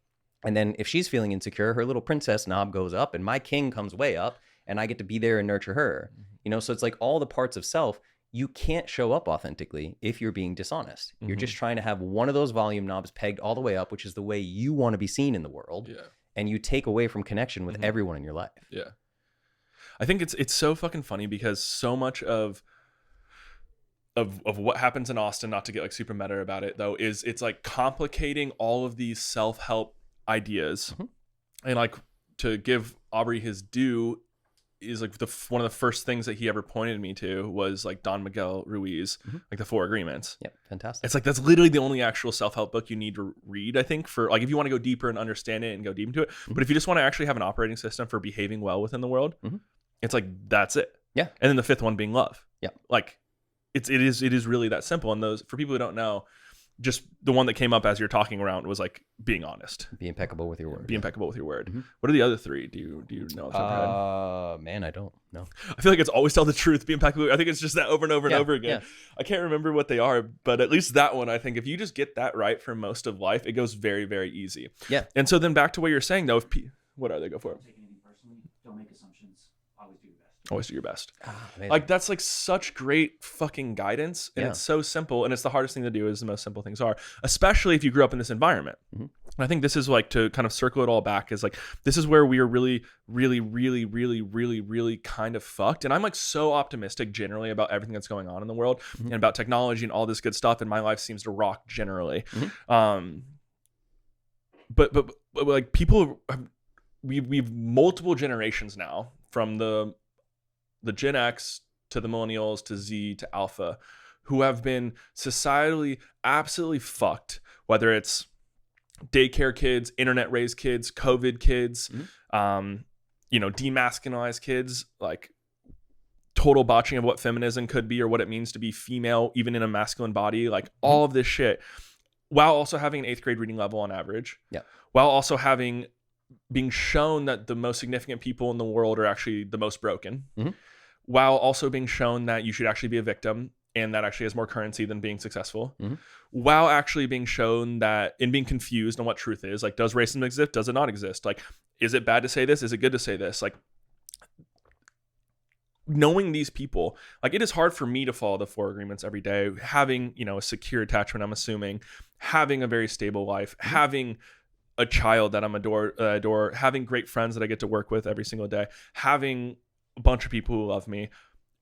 And then if she's feeling insecure, her little princess knob goes up and my king comes way up and I get to be there and nurture her. You know, so it's like all the parts of self. You can't show up authentically if you're being dishonest. You're just trying to have one of those volume knobs pegged all the way up, which is the way you want to be seen in the world. And you take away from connection with everyone in your life. I think it's so fucking funny because so much of what happens in Austin, not to get like super meta about it though, is it's like complicating all of these self-help ideas. And like to give Aubrey his due, is like one of the first things that he ever pointed me to was like Don Miguel Ruiz, like the 4 Agreements. Yeah, fantastic. It's like that's literally the only actual self-help book you need to read, I think, for like if you want to go deeper and understand it and go deep into it. But if you just want to actually have an operating system for behaving well within the world, it's like that's it. Yeah. And then the 5th one being love. Yeah. Like it is really that simple. And those, for people who don't know, just the one that came up as you're talking around was like being honest, be impeccable with your word. Be impeccable with your word. What are the other 3? Do you know? Man, I don't know. I feel like it's always tell the truth, be impeccable. I think it's just that over and over and over again. I can't remember what they are, but at least that one, I think if you just get that right for most of life, it goes very, very easy. Yeah. And so then back to what you're saying though, what are they? Go for it. Don't take anything personally. Don't make assumptions. Always do your best. Always do your best. Amazing. Like that's like such great fucking guidance, and it's so simple, and it's the hardest thing to do, as the most simple things are, especially if you grew up in this environment. And I think this is like, to kind of circle it all back, is like this is where we are really, really, really, really, really, really kind of fucked. And I'm like so optimistic generally about everything that's going on in the world and about technology and all this good stuff, and my life seems to rock generally. But like people, we've multiple generations now, from the Gen X to the millennials to Z to Alpha, who have been societally absolutely fucked, whether it's daycare kids, internet raised kids, COVID kids, demasculinized kids, like total botching of what feminism could be or what it means to be female, even in a masculine body, like all of this shit, while also having an 8th grade reading level on average. While also being shown that the most significant people in the world are actually the most broken. While also being shown that you should actually be a victim and that actually has more currency than being successful. While actually being shown that, and being confused on what truth is, like, does racism exist? Does it not exist? Like, is it bad to say this? Is it good to say this? Like, knowing these people, like, it is hard for me to follow the 4 Agreements every day, having, a secure attachment, I'm assuming, having a very stable life, having a child that I'm adore, having great friends that I get to work with every single day, having a bunch of people who love me.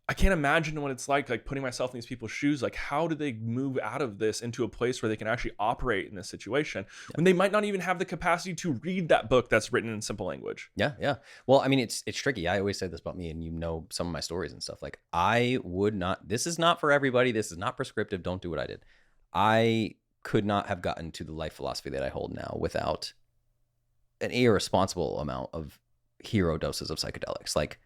I can't imagine what it's like putting myself in these people's shoes. Like, how do they move out of this into a place where they can actually operate in this situation when they might not even have the capacity to read that book that's written in simple language? Yeah. Well, I mean, it's tricky. I always say this about me, and some of my stories and stuff. Like, I would not, this is not for everybody. This is not prescriptive. Don't do what I did. I could not have gotten to the life philosophy that I hold now without an irresponsible amount of hero doses of psychedelics. Like,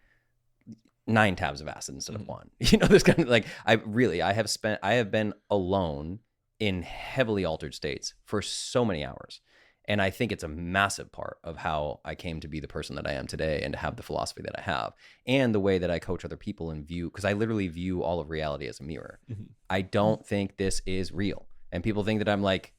9 tabs of acid instead of 1. This kind of like, I have been alone in heavily altered states for so many hours. And I think it's a massive part of how I came to be the person that I am today and to have the philosophy that I have and the way that I coach other people and view, because I literally view all of reality as a mirror. I don't think this is real. And people think that I'm like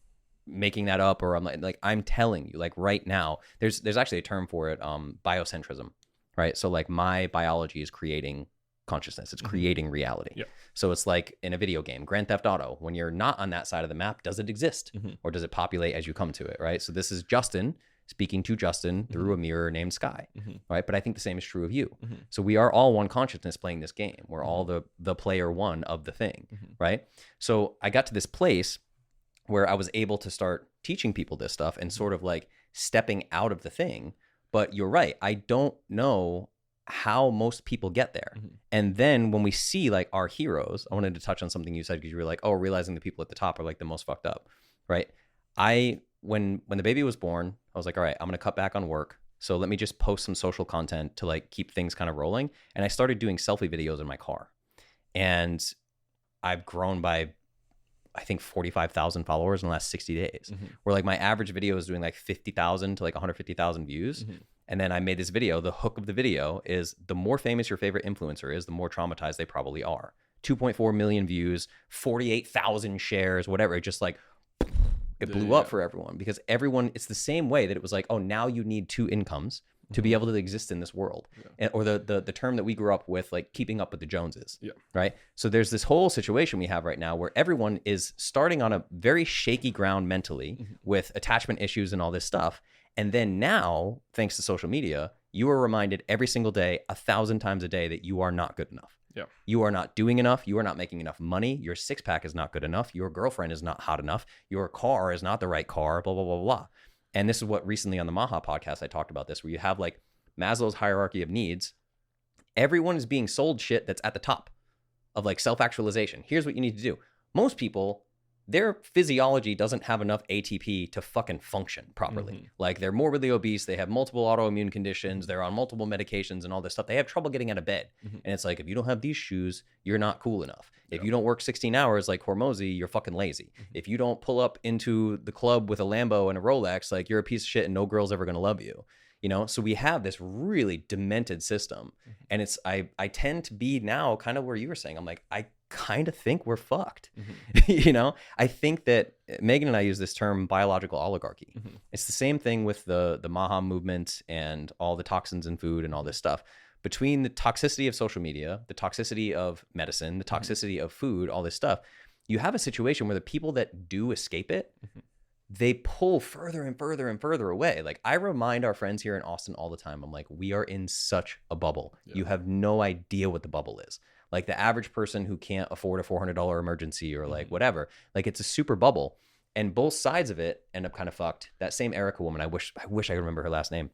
making that up, or I'm like I'm telling you, like, right now, there's actually a term for it, biocentrism. Right. So like my biology is creating consciousness. It's creating reality. Yeah. So it's like in a video game, Grand Theft Auto, when you're not on that side of the map, does it exist or does it populate as you come to it, right? So this is Justin speaking to Justin through a mirror named Sky, right? But I think the same is true of you. So we are all one consciousness playing this game. We're all the player one of the thing, right? So I got to this place where I was able to start teaching people this stuff and sort of like stepping out of the thing. But you're right. I don't know how most people get there. And then when we see like our heroes, I wanted to touch on something you said because you were like, oh, realizing the people at the top are like the most fucked up, right? When the baby was born, I was like, all right, I'm going to cut back on work. So let me just post some social content to like keep things kind of rolling. And I started doing selfie videos in my car. And I've grown by, I think, 45,000 followers in the last 60 days, where like my average video is doing like 50,000 to like 150,000 views. And then I made this video. The hook of the video is the more famous your favorite influencer is, the more traumatized they probably are. 2.4 million views, 48,000 shares, whatever. It just like, it blew up for everyone because everyone, it's the same way that it was like, oh, now you need 2 incomes to be able to exist in this world. And, or the term that we grew up with, like keeping up with the Joneses, right? So there's this whole situation we have right now where everyone is starting on a very shaky ground mentally with attachment issues and all this stuff. And then now, thanks to social media, you are reminded every single day, 1,000 times a day, that you are not good enough. You are not doing enough. You are not making enough money. Your 6-pack is not good enough. Your girlfriend is not hot enough. Your car is not the right car, blah, blah, blah, blah. And this is what recently on the Maha podcast, I talked about this, where you have like Maslow's hierarchy of needs. Everyone is being sold shit that's at the top of like self-actualization. Here's what you need to do. Most people, their physiology doesn't have enough ATP to fucking function properly. Like they're morbidly obese. They have multiple autoimmune conditions. They're on multiple medications and all this stuff. They have trouble getting out of bed. And it's like, if you don't have these shoes, you're not cool enough. If you don't work 16 hours like Hormozy, you're fucking lazy. If you don't pull up into the club with a Lambo and a Rolex, like you're a piece of shit and no girl's ever going to love you. You know, so we have this really demented system. And it's, I tend to be now kind of where you were saying, I'm like, I kind of think we're fucked. You know, I think that Megan and I use this term biological oligarchy. It's the same thing with the Maha movement and all the toxins in food and all this stuff. Between the toxicity of social media, the toxicity of medicine, the toxicity of food, all this stuff, you have a situation where the people that do escape it, they pull further and further and further away. Like I remind our friends here in Austin all the time, I'm like, we are in such a bubble. You have no idea what the bubble is. Like the average person who can't afford a $400 emergency or like whatever, like it's a super bubble, and both sides of it end up kind of fucked. That same Erica woman, I wish I could remember her last name,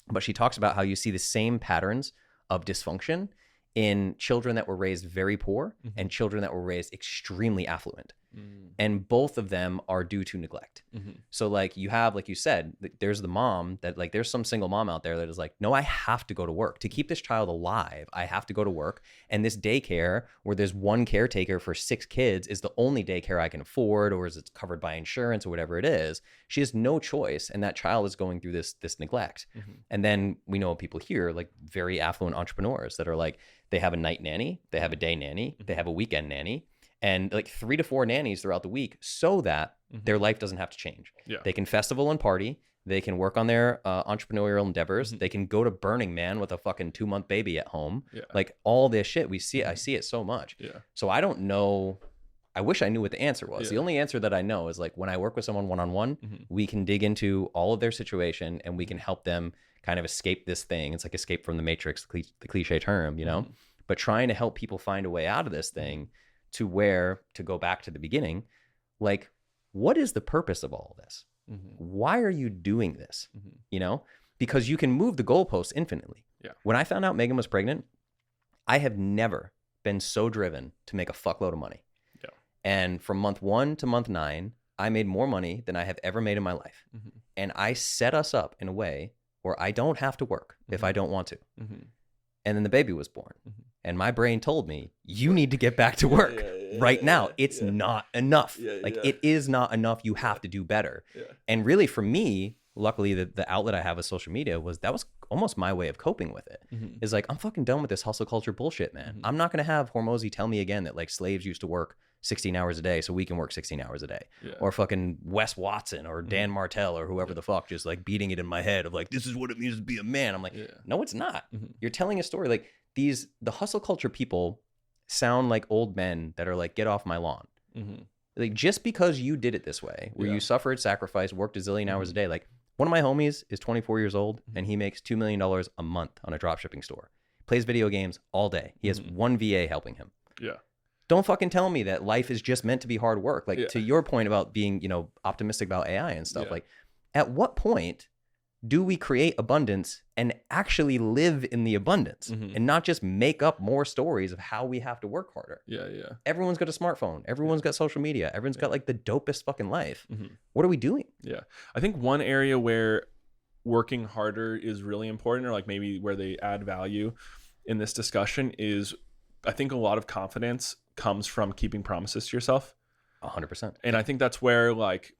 but she talks about how you see the same patterns of dysfunction in children that were raised very poor and children that were raised extremely affluent. And both of them are due to neglect. So like you have, like you said, there's the mom that like, there's some single mom out there that is like, no, I have to go to work to keep this child alive. I have to go to work. And this daycare where there's one caretaker for 6 kids is the only daycare I can afford, or is it's covered by insurance or whatever it is. She has no choice. And that child is going through this neglect. And then we know people here, like very affluent entrepreneurs that are like, they have a night nanny, they have a day nanny, they have a weekend nanny, and like 3 to 4 nannies throughout the week so that their life doesn't have to change. They can festival and party. They can work on their entrepreneurial endeavors. They can go to Burning Man with a fucking 2-month baby at home. Like all this shit, I see it so much. So I don't know. I wish I knew what the answer was. The only answer that I know is like when I work with someone one-on-one, we can dig into all of their situation and we can help them kind of escape this thing. It's like escape from the matrix, the cliche term, you know, but trying to help people find a way out of this thing to where, to go back to the beginning, like, what is the purpose of all of this? Why are you doing this? You know, because you can move the goalposts infinitely. When I found out Megan was pregnant, I have never been so driven to make a fuckload of money. And from month 1 to month 9, I made more money than I have ever made in my life. And I set us up in a way where I don't have to work if I don't want to. And then the baby was born. And my brain told me, you need to get back to work right now. It's not enough. It is not enough. You have to do better. And really for me, luckily the outlet I have with social media was almost my way of coping with it. Is like, I'm fucking done with this hustle culture bullshit, man. I'm not going to have Hormozy tell me again that like slaves used to work 16 hours a day so we can work 16 hours a day. Or fucking Wes Watson or Dan Martell or whoever the fuck just like beating it in my head of like, this is what it means to be a man. I'm like, no, it's not. You're telling a story. Like the hustle culture people sound like old men that are like, get off my lawn. Mm-hmm. Like, just because you did it this way, where you suffered, sacrificed, worked a zillion hours a day. Like, one of my homies is 24 years old and he makes $2 million a month on a dropshipping store. Plays video games all day. He has one VA helping him. Yeah. Don't fucking tell me that life is just meant to be hard work. Like, to your point about being, optimistic about AI and stuff, like, at what point do we create abundance and actually live in the abundance and not just make up more stories of how we have to work harder? Yeah. Everyone's got a smartphone. Everyone's got social media. Everyone's got like the dopest fucking life. What are we doing? Yeah. I think one area where working harder is really important, or like maybe where they add value in this discussion, is I think a lot of confidence comes from keeping promises to yourself. 100%. And I think that's where like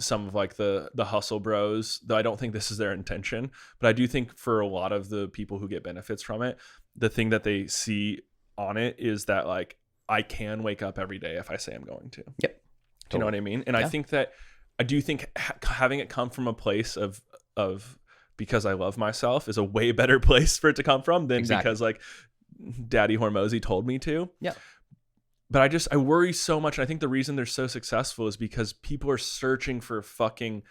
some of like the hustle bros, though I don't think this is their intention, but I do think for a lot of the people who get benefits from it, the thing that they see on it is that like, I can wake up every day if I say I'm going to. Yep. Do you know what I mean? And I think that I do think having it come from a place of because I love myself is a way better place for it to come from than because like Daddy Hormozy told me to. Yeah. But I worry so much. And I think the reason they're so successful is because people are searching for a fucking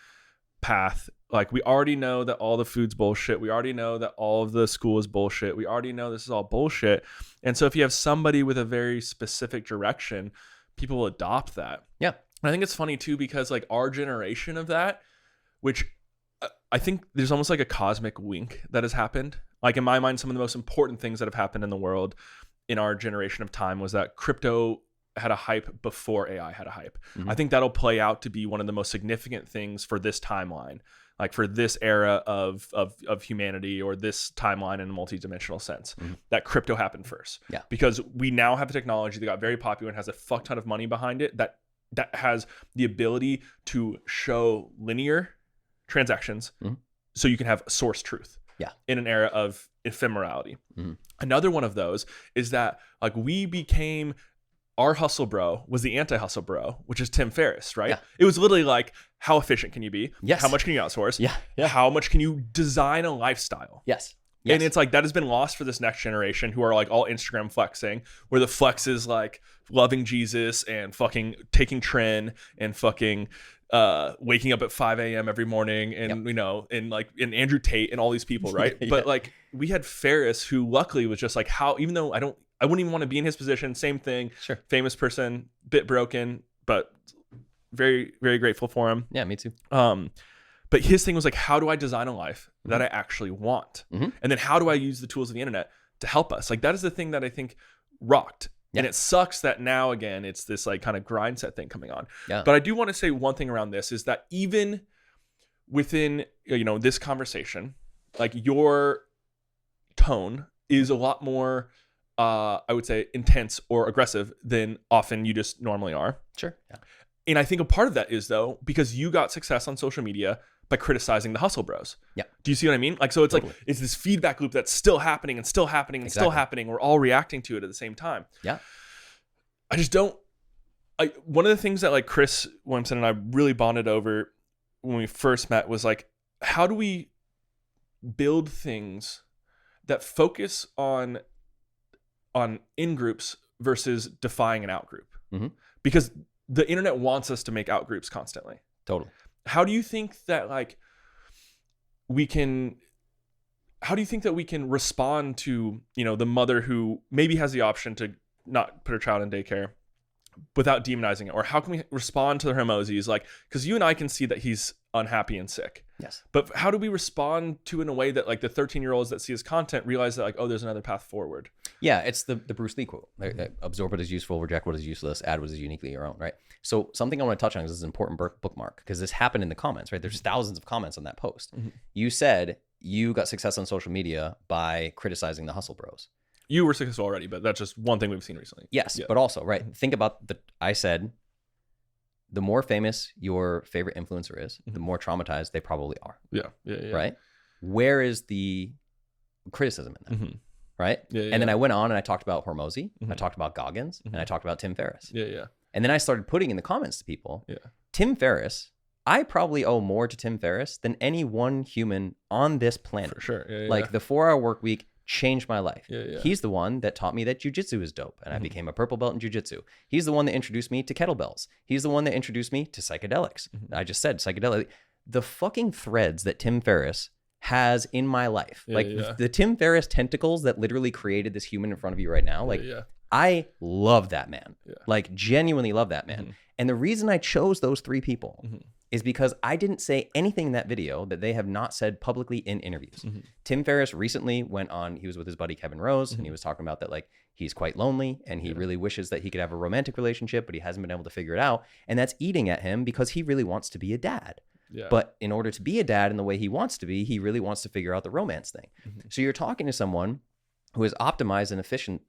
path. Like, we already know that all the food's bullshit. We already know that all of the school is bullshit. We already know this is all bullshit. And so if you have somebody with a very specific direction, people will adopt that. Yeah. And I think it's funny too, because like our generation of that, which I think there's almost like a cosmic wink that has happened. Like, in my mind, some of the most important things that have happened in the world in our generation of time was that crypto had a hype before AI had a hype. I think that'll play out to be one of the most significant things for this timeline, like for this era of humanity, or this timeline in a multidimensional sense, that crypto happened first. Yeah. Because we now have a technology that got very popular and has a fuck ton of money behind it that has the ability to show linear transactions so you can have source truth. Yeah. In an era of ephemerality. Another one of those is that like our hustle bro was the anti-hustle bro, which is Tim Ferriss, right? Yeah. It was literally like, how efficient can you be? Yes. How much can you outsource? Yeah. How much can you design a lifestyle? Yes. And it's like, that has been lost for this next generation who are like all Instagram flexing, where the flex is like loving Jesus and fucking taking Tren and fucking waking up at 5 a.m. every morning, and and Andrew Tate and all these people, right? But like, we had Ferriss, who luckily was just like, even though I wouldn't even want to be in his position, same thing. Sure. Famous person, bit broken, but very, very grateful for him. Yeah, me too. But his thing was like, how do I design a life that I actually want? And then how do I use the tools of the internet to help us? Like, that is the thing that I think rocked. Yeah. And it sucks that now, again, it's this like kind of grind set thing coming on. Yeah. But I do want to say one thing around this is that even within, this conversation, like, your tone is a lot more, I would say, intense or aggressive than often you just normally are. Sure. Yeah. And I think a part of that is, though, because you got success on social media by criticizing the hustle bros. Yeah. Do you see what I mean? Like, so it's totally. Like, it's this feedback loop that's still happening and still happening and still happening. We're all reacting to it at the same time. Yeah. I just don't, one of the things that like Chris Williamson and I really bonded over when we first met was like, how do we build things that focus on in groups versus defying an out group? Because the internet wants us to make out groups constantly. Totally. How do you think that we can respond to, the mother who maybe has the option to not put her child in daycare without demonizing it? Or how can we respond to the Hormozys? Like, because you and I can see that he's unhappy and sick. Yes. But how do we respond to in a way that like the 13-year-olds that see his content realize that like, oh, there's another path forward? Yeah, it's the Bruce Lee quote. Absorb what is useful, reject what is useless, add what is uniquely your own, right? So something I want to touch on is an important bookmark, because this happened in the comments, right? There's thousands of comments on that post. You said you got success on social media by criticizing the hustle bros. You were successful already, but that's just one thing we've seen recently. Yes, but also, right? Think about I said, the more famous your favorite influencer is, the more traumatized they probably are. Yeah. Right? Where is the criticism in that? Right? And then I went on and I talked about Hormozy, I talked about Goggins, and I talked about Tim Ferriss. Yeah. And then I started putting in the comments to people, Tim Ferriss, I probably owe more to Tim Ferriss than any one human on this planet. For sure. Like the 4-hour work week, changed my life. Yeah. He's the one that taught me that jujitsu is dope, and I became a purple belt in jujitsu. He's the one that introduced me to kettlebells. He's the one that introduced me to psychedelics. I just said psychedelic. The fucking threads that Tim Ferriss has in my life, the Tim Ferriss tentacles that literally created this human in front of you right now, I love that man. Like, genuinely love that man. And the reason I chose those 3 people is because I didn't say anything in that video that they have not said publicly in interviews. Tim Ferriss recently went on, he was with his buddy Kevin Rose, and he was talking about that, like, he's quite lonely and he really wishes that he could have a romantic relationship, but he hasn't been able to figure it out. And that's eating at him because he really wants to be a dad. But in order to be a dad in the way he wants to be, he really wants to figure out the romance thing. So you're talking to someone who has optimized and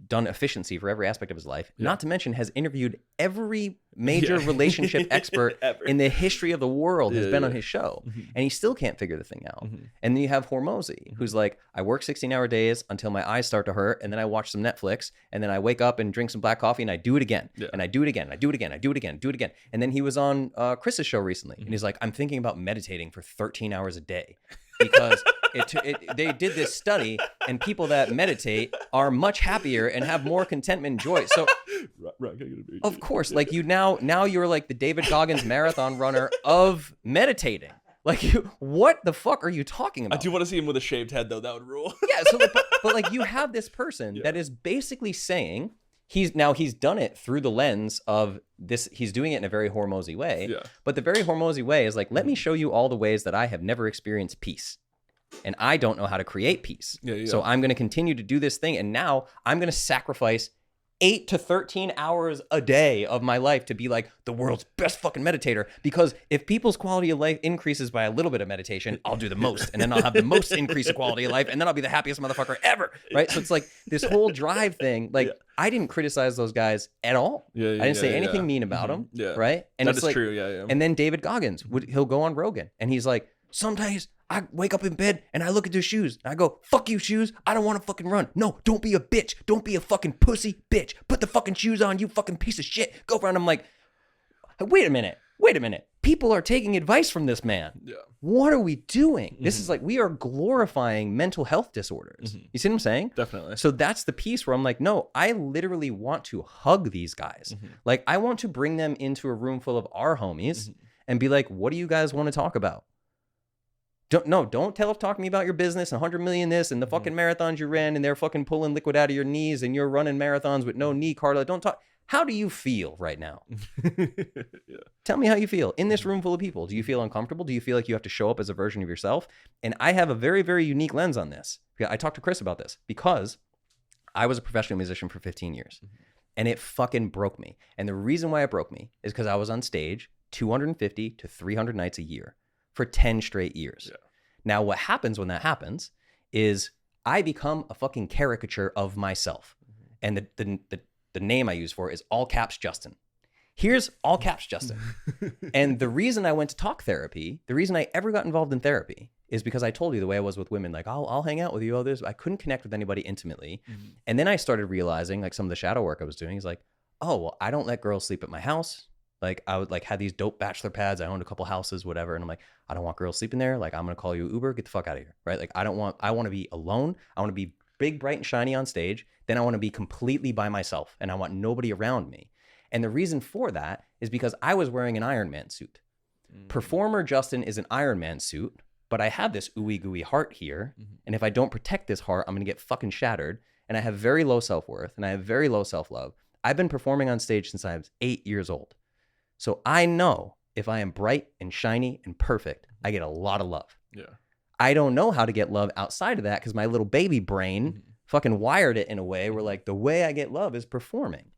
done efficiency for every aspect of his life, not to mention has interviewed every major relationship expert in the history of the world has been on his show, and he still can't figure the thing out. And then you have Hormozy, who's like, I work 16-hour days until my eyes start to hurt, and then I watch some Netflix, and then I wake up and drink some black coffee, and I do it again, and I do it again, I do it again, I do it again, do it again. And then he was on Chris's show recently, and he's like, I'm thinking about meditating for 13 hours a day. Because they did this study, and people that meditate are much happier and have more contentment and joy. So, of course, like now you're like the David Goggins marathon runner of meditating. Like, what the fuck are you talking about? I do want to see him with a shaved head, though. That would rule. Yeah. So, but like, you have this person that is basically saying he's done it through the lens of this. He's doing it in a very Hormozy way. Yeah. But the very Hormozy way is like, let me show you all the ways that I have never experienced peace. And I don't know how to create peace. So I'm going to continue to do this thing. And now I'm going to sacrifice 8 to 13 hours a day of my life to be like the world's best fucking meditator. Because if people's quality of life increases by a little bit of meditation, I'll do the most. And then I'll have the most increase of quality of life. And then I'll be the happiest motherfucker ever. Right. So it's like this whole drive thing. Like, I didn't criticize those guys at all. I didn't say anything mean about them. Right. And that it's is like, true. And then David Goggins, he'll go on Rogan and he's like, some days I wake up in bed and I look at their shoes and I go, fuck you, shoes. I don't want to fucking run. No, don't be a bitch. Don't be a fucking pussy bitch. Put the fucking shoes on, you fucking piece of shit. Go around. I'm like, wait a minute. People are taking advice from this man. What are we doing? This is like, we are glorifying mental health disorders. You see what I'm saying? Definitely. So that's the piece where I'm like, no, I literally want to hug these guys. Like, I want to bring them into a room full of our homies and be like, what do you guys want to talk about? Don't talk to me about your business and 100 million this and the fucking marathons you ran and they're fucking pulling liquid out of your knees and you're running marathons with no knee cartilage. Don't talk. How do you feel right now? Tell me how you feel in this room full of people. Do you feel uncomfortable? Do you feel like you have to show up as a version of yourself? And I have a very, very unique lens on this. I talked to Chris about this because I was a professional musician for 15 years and it fucking broke me. And the reason why it broke me is because I was on stage 250 to 300 nights a year for 10 straight years. Now, what happens when that happens is I become a fucking caricature of myself. And the name I use for it is all caps Justin. Here's all caps Justin. And the reason I went to talk therapy, the reason I ever got involved in therapy is because I told you the way I was with women, like, I'll hang out with you, all this. I couldn't connect with anybody intimately. And then I started realizing, like, some of the shadow work I was doing is like, oh, well, I don't let girls sleep at my house. Like, I would like had these dope bachelor pads. I owned a couple houses, whatever. And I'm like, I don't want girls sleeping there. Like, I'm going to call you Uber. Get the fuck out of here. Right. Like, I want to be alone. I want to be big, bright and shiny on stage. Then I want to be completely by myself and I want nobody around me. And the reason for that is because I was wearing an Iron Man suit. Performer Justin is an Iron Man suit, but I have this ooey gooey heart here. And if I don't protect this heart, I'm going to get fucking shattered. And I have very low self-worth and I have very low self-love. I've been performing on stage since I was 8 years old. So I know if I am bright and shiny and perfect, I get a lot of love. I don't know how to get love outside of that because my little baby brain fucking wired it in a way where like the way I get love is performing.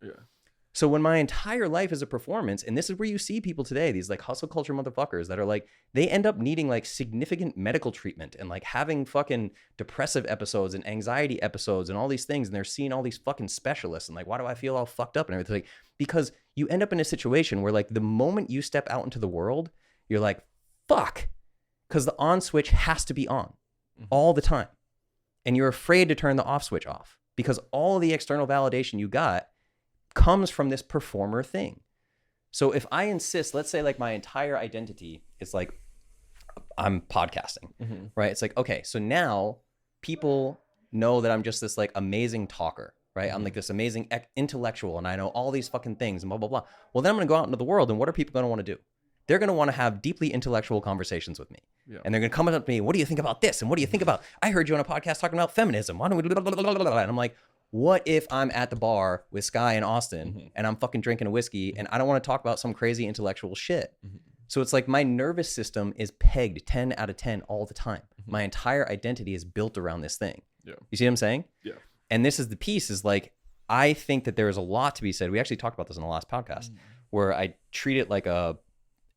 So when my entire life is a performance, and this is where you see people today, these like hustle culture motherfuckers that are like, they end up needing like significant medical treatment and like having fucking depressive episodes and anxiety episodes and all these things. And they're seeing all these fucking specialists and like, why do I feel all fucked up and everything? Like, because you end up in a situation where like the moment you step out into the world, you're like, fuck, because the on switch has to be on all the time. And you're afraid to turn the off switch off because all the external validation you got comes from this performer thing. So if I insist, let's say like my entire identity is like, I'm podcasting, right? It's like, okay, so now people know that I'm just this like amazing talker, right? I'm like this amazing intellectual and I know all these fucking things and blah, blah, blah. Well, then I'm going to go out into the world and what are people going to want to do? They're going to want to have deeply intellectual conversations with me. Yeah. And they're going to come up to me, what do you think about this? And what do you think about, I heard you on a podcast talking about feminism. Why don't we blah, blah, blah, blah, blah. And I'm like, what if I'm at the bar with Sky and Austin and I'm fucking drinking a whiskey and I don't want to talk about some crazy intellectual shit? So it's like my nervous system is pegged 10 out of 10 all the time. My entire identity is built around this thing. Yeah. You see what I'm saying? Yeah. And this is the piece is like, I think that there is a lot to be said. We actually talked about this in the last podcast where I treat it like an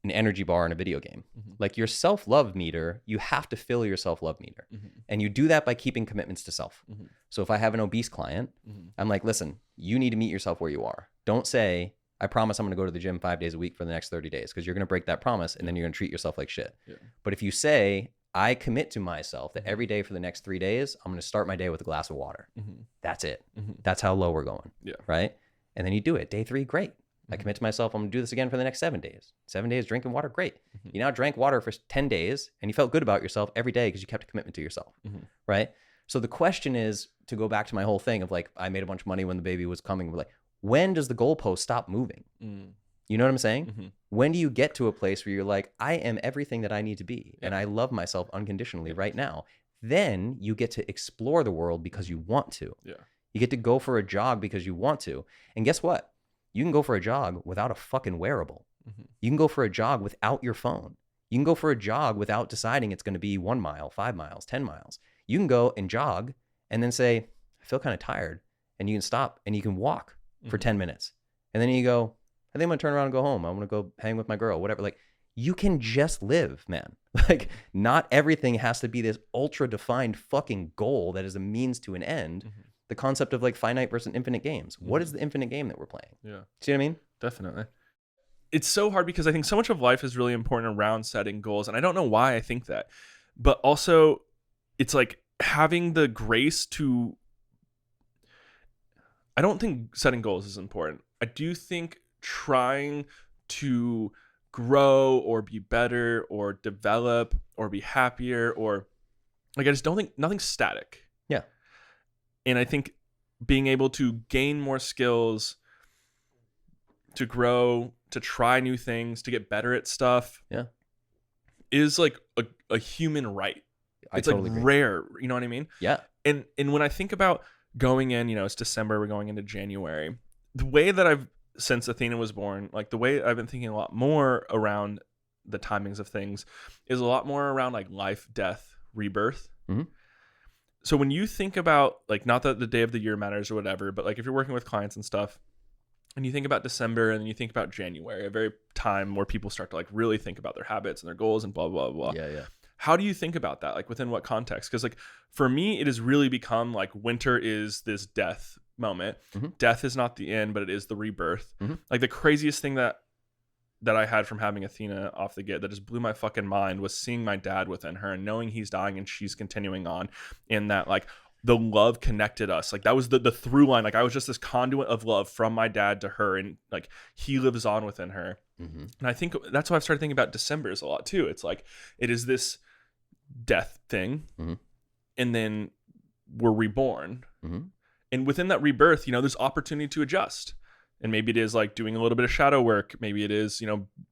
energy bar in a video game. Like your self-love meter, you have to fill your self-love meter. And you do that by keeping commitments to self. So if I have an obese client, I'm like, listen, you need to meet yourself where you are. Don't say, I promise I'm going to go to the gym 5 days a week for the next 30 days because you're going to break that promise and then you're going to treat yourself like shit. Yeah. But if you say, I commit to myself that every day for the next 3 days, I'm going to start my day with a glass of water. That's it. That's how low we're going. Yeah. Right. And then you do it. Day 3, great. I commit to myself, I'm going to do this again for the next 7 days. 7 days drinking water, great. You now drank water for 10 days and you felt good about yourself every day because you kept a commitment to yourself. Right. So the question is to go back to my whole thing of like, I made a bunch of money when the baby was coming. Like, when does the goalpost stop moving? You know what I'm saying? When do you get to a place where you're like, I am everything that I need to be and I love myself unconditionally right now? Then you get to explore the world because you want to. Yeah. You get to go for a jog because you want to. And guess what? You can go for a jog without a fucking wearable. You can go for a jog without your phone. You can go for a jog without deciding it's going to be 1 mile, 5 miles, 10 miles. You can go and jog and then say, I feel kind of tired. And you can stop and you can walk for 10 minutes. And then you go, I think I'm going to turn around and go home. I want to go hang with my girl, whatever. Like, you can just live, man. Like, not everything has to be this ultra defined fucking goal that is a means to an end. The concept of like finite versus infinite games. What is the infinite game that we're playing? Yeah. See what I mean? Definitely. It's so hard because I think so much of life is really important around setting goals. And I don't know why I think that. But also, it's like having the grace to... I don't think setting goals is important. I do think trying to grow or be better or develop or be happier or... Like, I just don't think... Nothing's static. Yeah. And I think being able to gain more skills, to grow, to try new things, to get better at stuff, is like a human right. It's totally like rare, you know what I mean? Yeah. And when I think about going in, it's December, we're going into January. The way that I've, since Athena was born, like the way I've been thinking a lot more around the timings of things is a lot more around like life, death, rebirth. So when you think about, like, not that the day of the year matters or whatever, but like if you're working with clients and stuff and you think about December and then you think about January, a very time where people start to like really think about their habits and their goals and blah, blah, blah. Yeah. How do you think about that? Like within what context? Because like for me, it has really become like winter is this death moment. Death is not the end, but it is the rebirth. Like the craziest thing that I had from having Athena off the get that just blew my fucking mind was seeing my dad within her and knowing he's dying and she's continuing on, and that like the love connected us. Like that was the through line. Like I was just this conduit of love from my dad to her, and like he lives on within her. And I think that's why I've started thinking about Decembers a lot too. It's like it is this death thing, and then we're reborn, and within that rebirth, there's opportunity to adjust. And maybe it is like doing a little bit of shadow work. Maybe it is,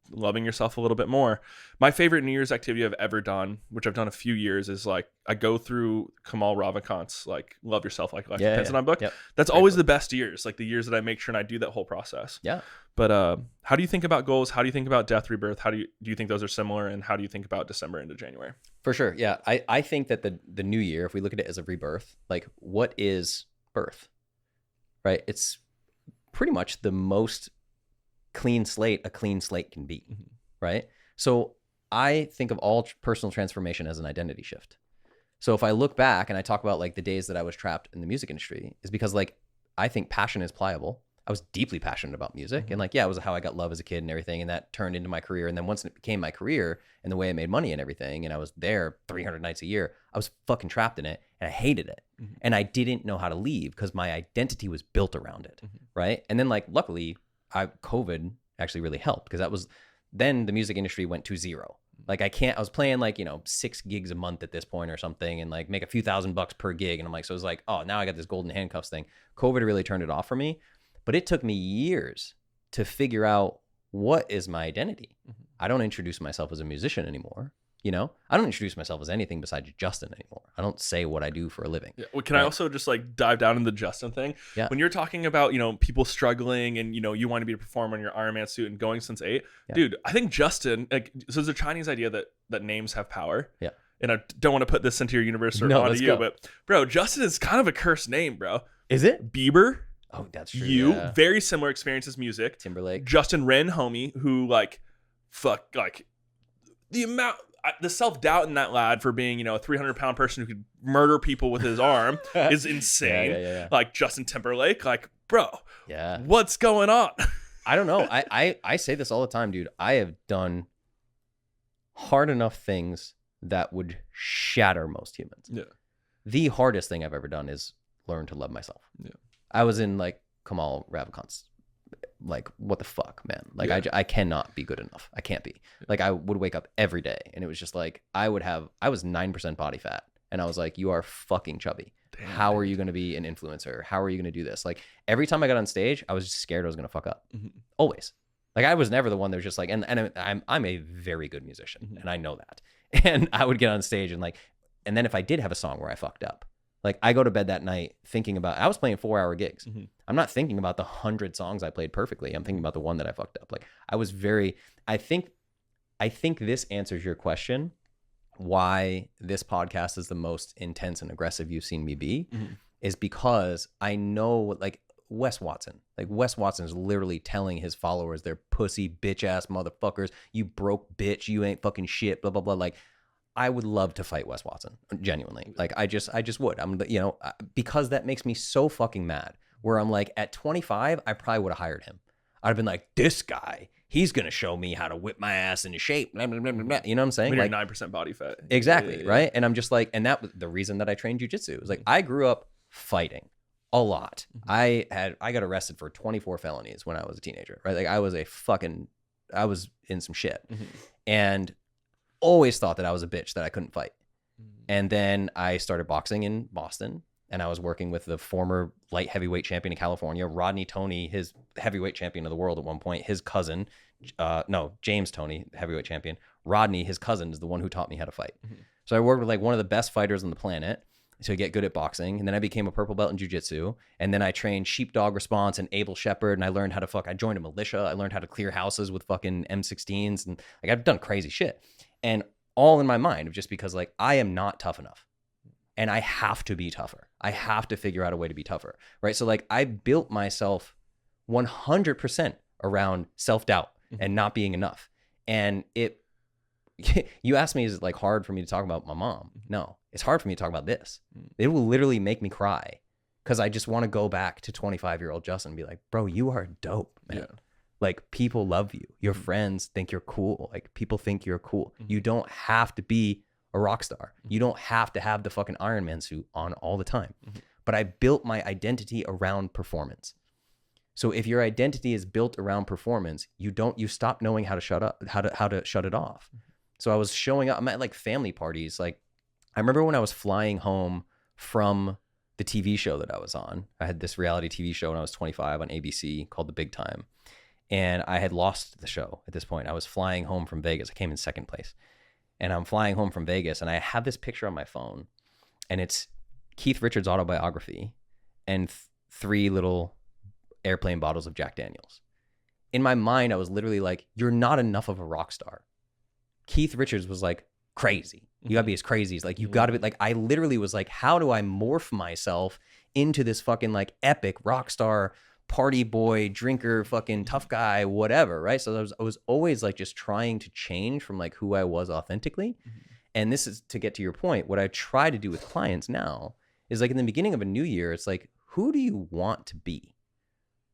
loving yourself a little bit more. My favorite New Year's activity I've ever done, which I've done a few years, is like I go through Kamal Ravikant's like Love Yourself Like Life Depends on book. Yep. That's always the best years, like the years that I make sure and I do that whole process. Yeah. But how do you think about goals? How do you think about death, rebirth? How do you think those are similar? And how do you think about December into January? For sure. Yeah. I think that the new year, if we look at it as a rebirth, like what is birth? Right? It's pretty much the most clean slate a clean slate can be, right? So I think of all personal transformation as an identity shift. So if I look back and I talk about like the days that I was trapped in the music industry, is because like I think passion is pliable. I was deeply passionate about music, and like, yeah, it was how I got love as a kid and everything, and that turned into my career. And then once it became my career and the way I made money and everything, and I was there 300 nights a year, I was fucking trapped in it and I hated it. And I didn't know how to leave because my identity was built around it, right? And then like, luckily, COVID actually really helped, because that was, then the music industry went to zero. Like I was playing like, 6 gigs a month at this point or something and like make a few $1,000 per gig. And I'm like, so it's like, oh, now I got this golden handcuffs thing. COVID really turned it off for me, but it took me years to figure out what is my identity. I don't introduce myself as a musician anymore. I don't introduce myself as anything besides Justin anymore. I don't say what I do for a living. Yeah. Well, can I also just like dive down into the Justin thing? Yeah. When you're talking about, people struggling and, you want to be to perform on your Iron Man suit and going since 8, dude, I think Justin, so there's a Chinese idea that names have power. Yeah. And I don't want to put this into your universe or onto you, but bro, Justin is kind of a cursed name, bro. Is it? Bieber. Oh, that's true. Very similar experiences, music. Timberlake. Justin Wren, homie, who the self-doubt in that lad for being, a 300-pound person who could murder people with his arm is insane. Yeah. Like Justin Timberlake, like, bro, yeah, what's going on? I don't know. I say this all the time, dude. I have done hard enough things that would shatter most humans. Yeah. The hardest thing I've ever done is learn to love myself. Yeah. I was in like Kamal Ravikant's, like, what the fuck, man? Like, I cannot be good enough. I can't be. Like, I would wake up every day and it was just like, I was 9% body fat. And I was like, you are fucking chubby. Damn, how are you going to be an influencer? How are you going to do this? Like, every time I got on stage, I was just scared I was going to fuck up. Always. Like, I was never the one that was just like, and I'm a very good musician and I know that. And I would get on stage and then if I did have a song where I fucked up, like, I go to bed that night thinking about, I was playing 4-hour gigs. I'm not thinking about the 100 songs I played perfectly. I'm thinking about the one that I fucked up. Like, I think this answers your question, why this podcast is the most intense and aggressive you've seen me be, is because I know, like, Wes Watson is literally telling his followers they're pussy, bitch ass motherfuckers. You broke bitch. You ain't fucking shit, blah, blah, blah. Like, I would love to fight Wes Watson, genuinely. Like, I just would. Because that makes me so fucking mad. Where I'm like, at 25, I probably would have hired him. I'd have been like, this guy, he's gonna show me how to whip my ass into shape. Blah, blah, blah, blah, blah. You know what I'm saying? When like, you're 9% body fat. Exactly, right? And I'm just like, and that was the reason that I trained jujitsu. Was like, I grew up fighting a lot. I got arrested for 24 felonies when I was a teenager, right? Like, I was in some shit, and always thought that I was a bitch that I couldn't fight. And then I started boxing in Boston, and I was working with the former light heavyweight champion in California, Rodney Toney, his heavyweight champion of the world at one point. His cousin, James Toney, heavyweight champion. Rodney, his cousin, is the one who taught me how to fight. So I worked with like one of the best fighters on the planet to get good at boxing. And then I became a purple belt in jiu-jitsu. And then I trained sheepdog response and Able Shepherd. And I learned how to I joined a militia. I learned how to clear houses with fucking M16s. And like, I've done crazy shit. And all in my mind of just because like, I am not tough enough and I have to be tougher. I have to figure out a way to be tougher. Right. So like, I built myself 100% around self-doubt and not being enough. And you asked me, is it like hard for me to talk about my mom? No, it's hard for me to talk about this. It will literally make me cry because I just want to go back to 25-year-old Justin and be like, bro, you are dope, man. Yeah. Like, people love you. Your friends think you're cool. Like, people think you're cool. You don't have to be a rock star. You don't have to have the fucking Iron Man suit on all the time. But I built my identity around performance. So if your identity is built around performance, you stop knowing how to shut it off. So I was showing up, I'm at like family parties. Like, I remember when I was flying home from the TV show that I was on. I had this reality TV show when I was 25 on ABC called The Big Time. And I had lost the show at this point. I was flying home from Vegas. I came in second place. And I'm flying home from Vegas, and I have this picture on my phone, and it's Keith Richards' autobiography and 3 little airplane bottles of Jack Daniels. In my mind, I was literally like, you're not enough of a rock star. Keith Richards was like, crazy. You gotta be as crazy as like, you gotta be like, I literally was like, how do I morph myself into this fucking like epic rock star, party boy, drinker, fucking tough guy, whatever, right? So I was always like just trying to change from like who I was authentically. And this is to get to your point, what I try to do with clients now is like in the beginning of a new year, it's like, who do you want to be?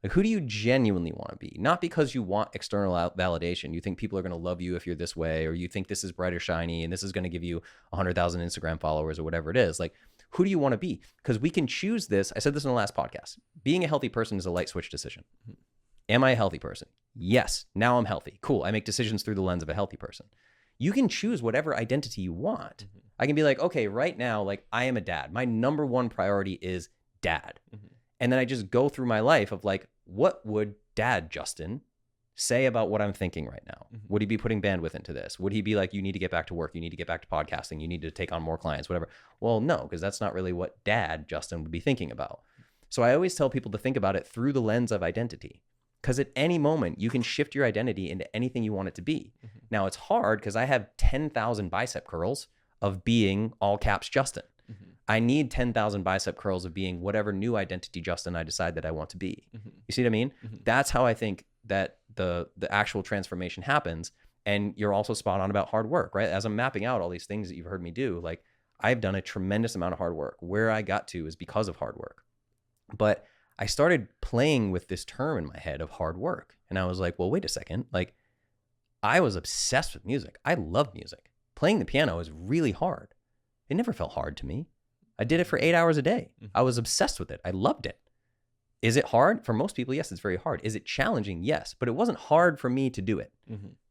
Like, who do you genuinely want to be? Not because you want external validation. You think people are going to love you if you're this way, or you think this is bright or shiny and this is going to give you 100,000 Instagram followers or whatever it is. Like, who do you want to be? Because we can choose this. I said this in the last podcast. Being a healthy person is a light switch decision. Am I a healthy person? Yes. Now I'm healthy. Cool. I make decisions through the lens of a healthy person. You can choose whatever identity you want. I can be like, okay, right now, like I am a dad. My number one priority is dad. And then I just go through my life of like, what would dad Justin say about what I'm thinking right now? Would he be putting bandwidth into this? Would he be like, you need to get back to work, you need to get back to podcasting, you need to take on more clients, whatever? Well, no, because that's not really what dad Justin would be thinking about. So I always tell people to think about it through the lens of identity, because at any moment you can shift your identity into anything you want it to be. Now it's hard because I have 10,000 bicep curls of being all caps Justin. I need 10,000 bicep curls of being whatever new identity Justin I decide that I want to be. You see what I mean? That's how I think that the actual transformation happens. And you're also spot on about hard work, right? As I'm mapping out all these things that you've heard me do, like I've done a tremendous amount of hard work. Where I got to is because of hard work. But I started playing with this term in my head of hard work. And I was like, well, wait a second. Like I was obsessed with music. I love music. Playing the piano is really hard. It never felt hard to me. I did it for 8 hours a day. I was obsessed with it. I loved it. Is it hard? For most people, yes, it's very hard. Is it challenging? Yes, but it wasn't hard for me to do it,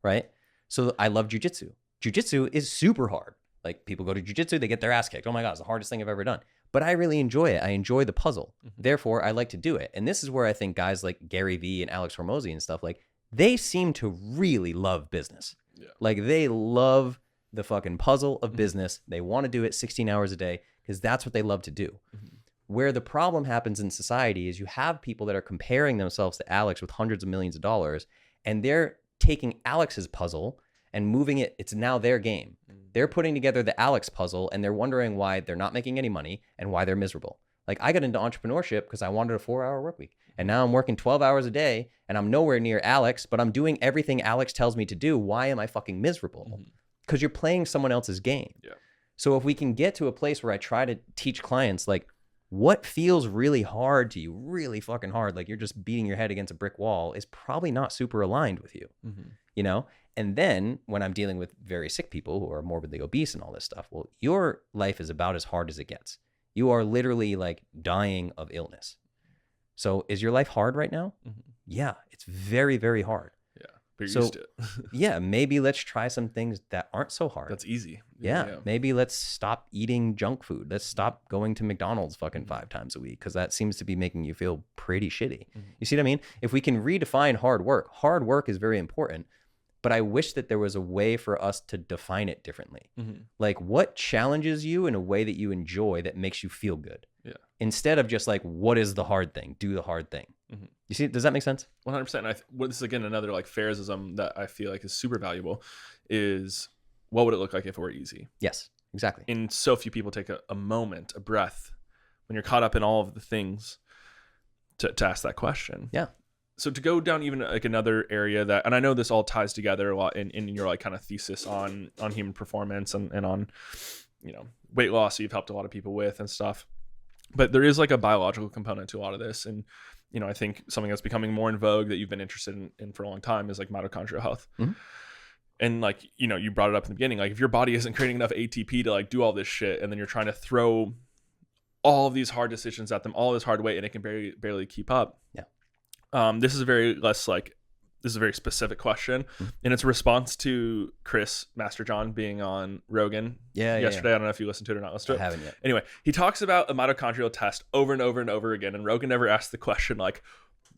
right? So I love jujitsu. Jujitsu is super hard. Like people go to jujitsu, they get their ass kicked. Oh my God, it's the hardest thing I've ever done. But I really enjoy it. I enjoy the puzzle. Therefore, I like to do it. And this is where I think guys like Gary Vee and Alex Hormozi and stuff, like they seem to really love business. Like they love the fucking puzzle of business. They want to do it 16 hours a day because that's what they love to do. Where the problem happens in society is you have people that are comparing themselves to Alex with hundreds of millions of dollars, and they're taking Alex's puzzle and moving it. It's now their game. They're putting together the Alex puzzle and they're wondering why they're not making any money and why they're miserable. Like I got into entrepreneurship because I wanted a 4-hour work week. And now I'm working 12 hours a day and I'm nowhere near Alex, but I'm doing everything Alex tells me to do. Why am I fucking miserable? Because you're playing someone else's game. So if we can get to a place where I try to teach clients, like what feels really hard to you, really fucking hard, like you're just beating your head against a brick wall, is probably not super aligned with you, you know? And then when I'm dealing with very sick people who are morbidly obese and all this stuff, well, your life is about as hard as it gets. You are literally like dying of illness. So is your life hard right now? Yeah, it's very, very hard. But you're used to it. Yeah, maybe let's try some things that aren't so hard. That's easy. Yeah, maybe let's stop eating junk food. Let's stop going to McDonald's fucking 5 times a week because that seems to be making you feel pretty shitty. You see what I mean? If we can redefine hard work is very important. But I wish that there was a way for us to define it differently. Like what challenges you in a way that you enjoy that makes you feel good? Instead of just like, what is the hard thing? Do the hard thing. You see, does that make sense? 100%. This is again another like Ferrisism that I feel like is super valuable is what would it look like if it were easy? Yes, exactly. And so few people take a moment, a breath when you're caught up in all of the things to ask that question. Yeah. So to go down even like another area that, and I know this all ties together a lot in your like kind of thesis on human performance and on, you know, weight loss that you've helped a lot of people with and stuff. But there is like a biological component to a lot of this. And, you know, I think something that's becoming more in vogue that you've been interested in for a long time is like mitochondrial health. And like, you know, you brought it up in the beginning, like if your body isn't creating enough ATP to like do all this shit, and then you're trying to throw all of these hard decisions at them, all this hard weight, and it can barely keep up. This is a very specific question, and it's a response to Chris Master John being on Rogan yesterday. I don't know if you listened to it or not. I haven't yet. Anyway, he talks about a mitochondrial test over and over and over again, and Rogan never asked the question like,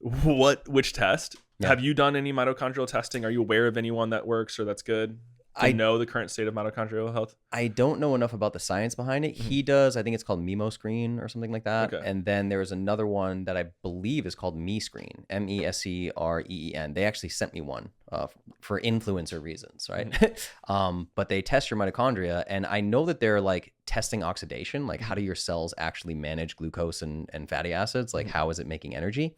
which test? Have you done any mitochondrial testing? Are you aware of anyone that works or that's good? I know the current state of mitochondrial health. I don't know enough about the science behind it. He does. I think it's called Memo Screen or something like that. Okay. And then there was another one that I believe is called Me Screen, MESCREEN. They actually sent me one for influencer reasons, right? But they test your mitochondria, and I know that they're like testing oxidation, like how do your cells actually manage glucose and fatty acids? Like how is it making energy?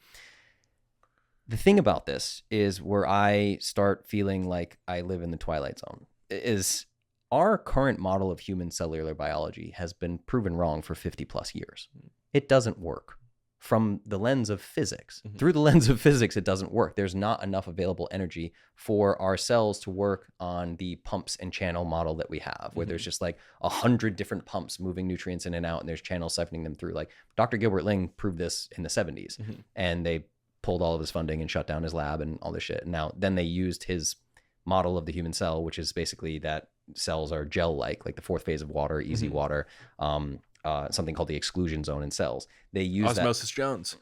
The thing about this is where I start feeling like I live in the twilight zone is our current model of human cellular biology has been proven wrong for 50 plus years. It doesn't work from the lens of physics. Through the lens of physics, it doesn't work. There's not enough available energy for our cells to work on the pumps and channel model that we have, where there's just like 100 different pumps moving nutrients in and out, and there's channels siphoning them through. Like Dr. Gilbert Ling proved this in the 70s, and they pulled all of his funding and shut down his lab and all this shit. And now then they used his model of the human cell, which is basically that cells are gel-like the fourth phase of water, easy water, something called the exclusion zone in cells. They use Osmosis Jones.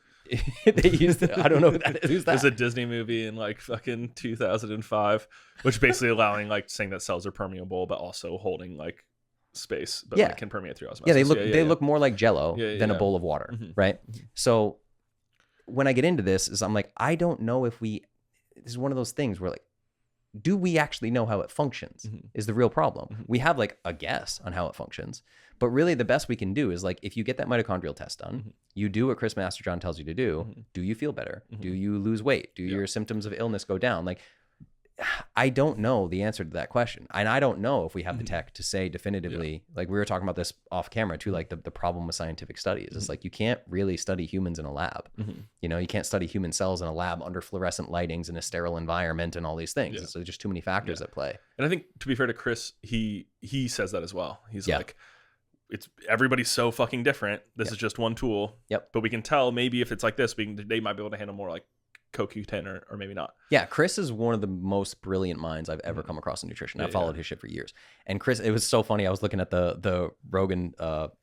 They used I don't know who that is. Who's that? There's a Disney movie in like fucking 2005, which basically allowing like saying that cells are permeable, but also holding like space, but like can permeate through osmosis. Yeah, they look more like Jello than a bowl of water, right? So when I get into this, is I'm like, I don't know if this is one of those things where like, do we actually know how it functions is the real problem. We have like a guess on how it functions, but really the best we can do is like, if you get that mitochondrial test done, you do what Chris Masterjohn tells you to do. Do you feel better? Do you lose weight? Do your symptoms of illness go down? Like, I don't know the answer to that question. And I don't know if we have the tech to say definitively, like we were talking about this off camera too, like the problem with scientific studies. It's like, you can't really study humans in a lab. You know, you can't study human cells in a lab under fluorescent lightings in a sterile environment and all these things. So there's just too many factors at play. And I think, to be fair to Chris, he says that as well. He's like, it's everybody's so fucking different. This is just one tool. But we can tell maybe if it's like this, they might be able to handle more like CoQ10 or maybe not. Yeah, Chris is one of the most brilliant minds I've ever come across in nutrition. I've followed his shit for years. And Chris, it was so funny. I was looking at the Rogan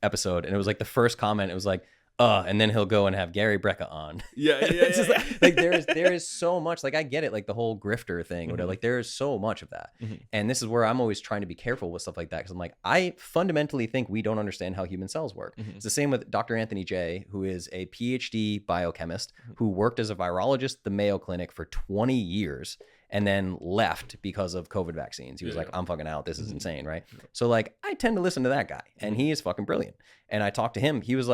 episode, and it was like the first comment, it was like, and then he'll go and have Gary Brecka on. It's just like there is so much, like I get it, like the whole grifter thing, whatever, like there is so much of that. And this is where I'm always trying to be careful with stuff like that, because I'm like, I fundamentally think we don't understand how human cells work. It's the same with Dr. Anthony J, who is a PhD biochemist who worked as a virologist at the Mayo Clinic for 20 years and then left because of COVID vaccines. He was like, I'm fucking out. This is insane, right? So like, I tend to listen to that guy, and he is fucking brilliant. And I talked to him. He was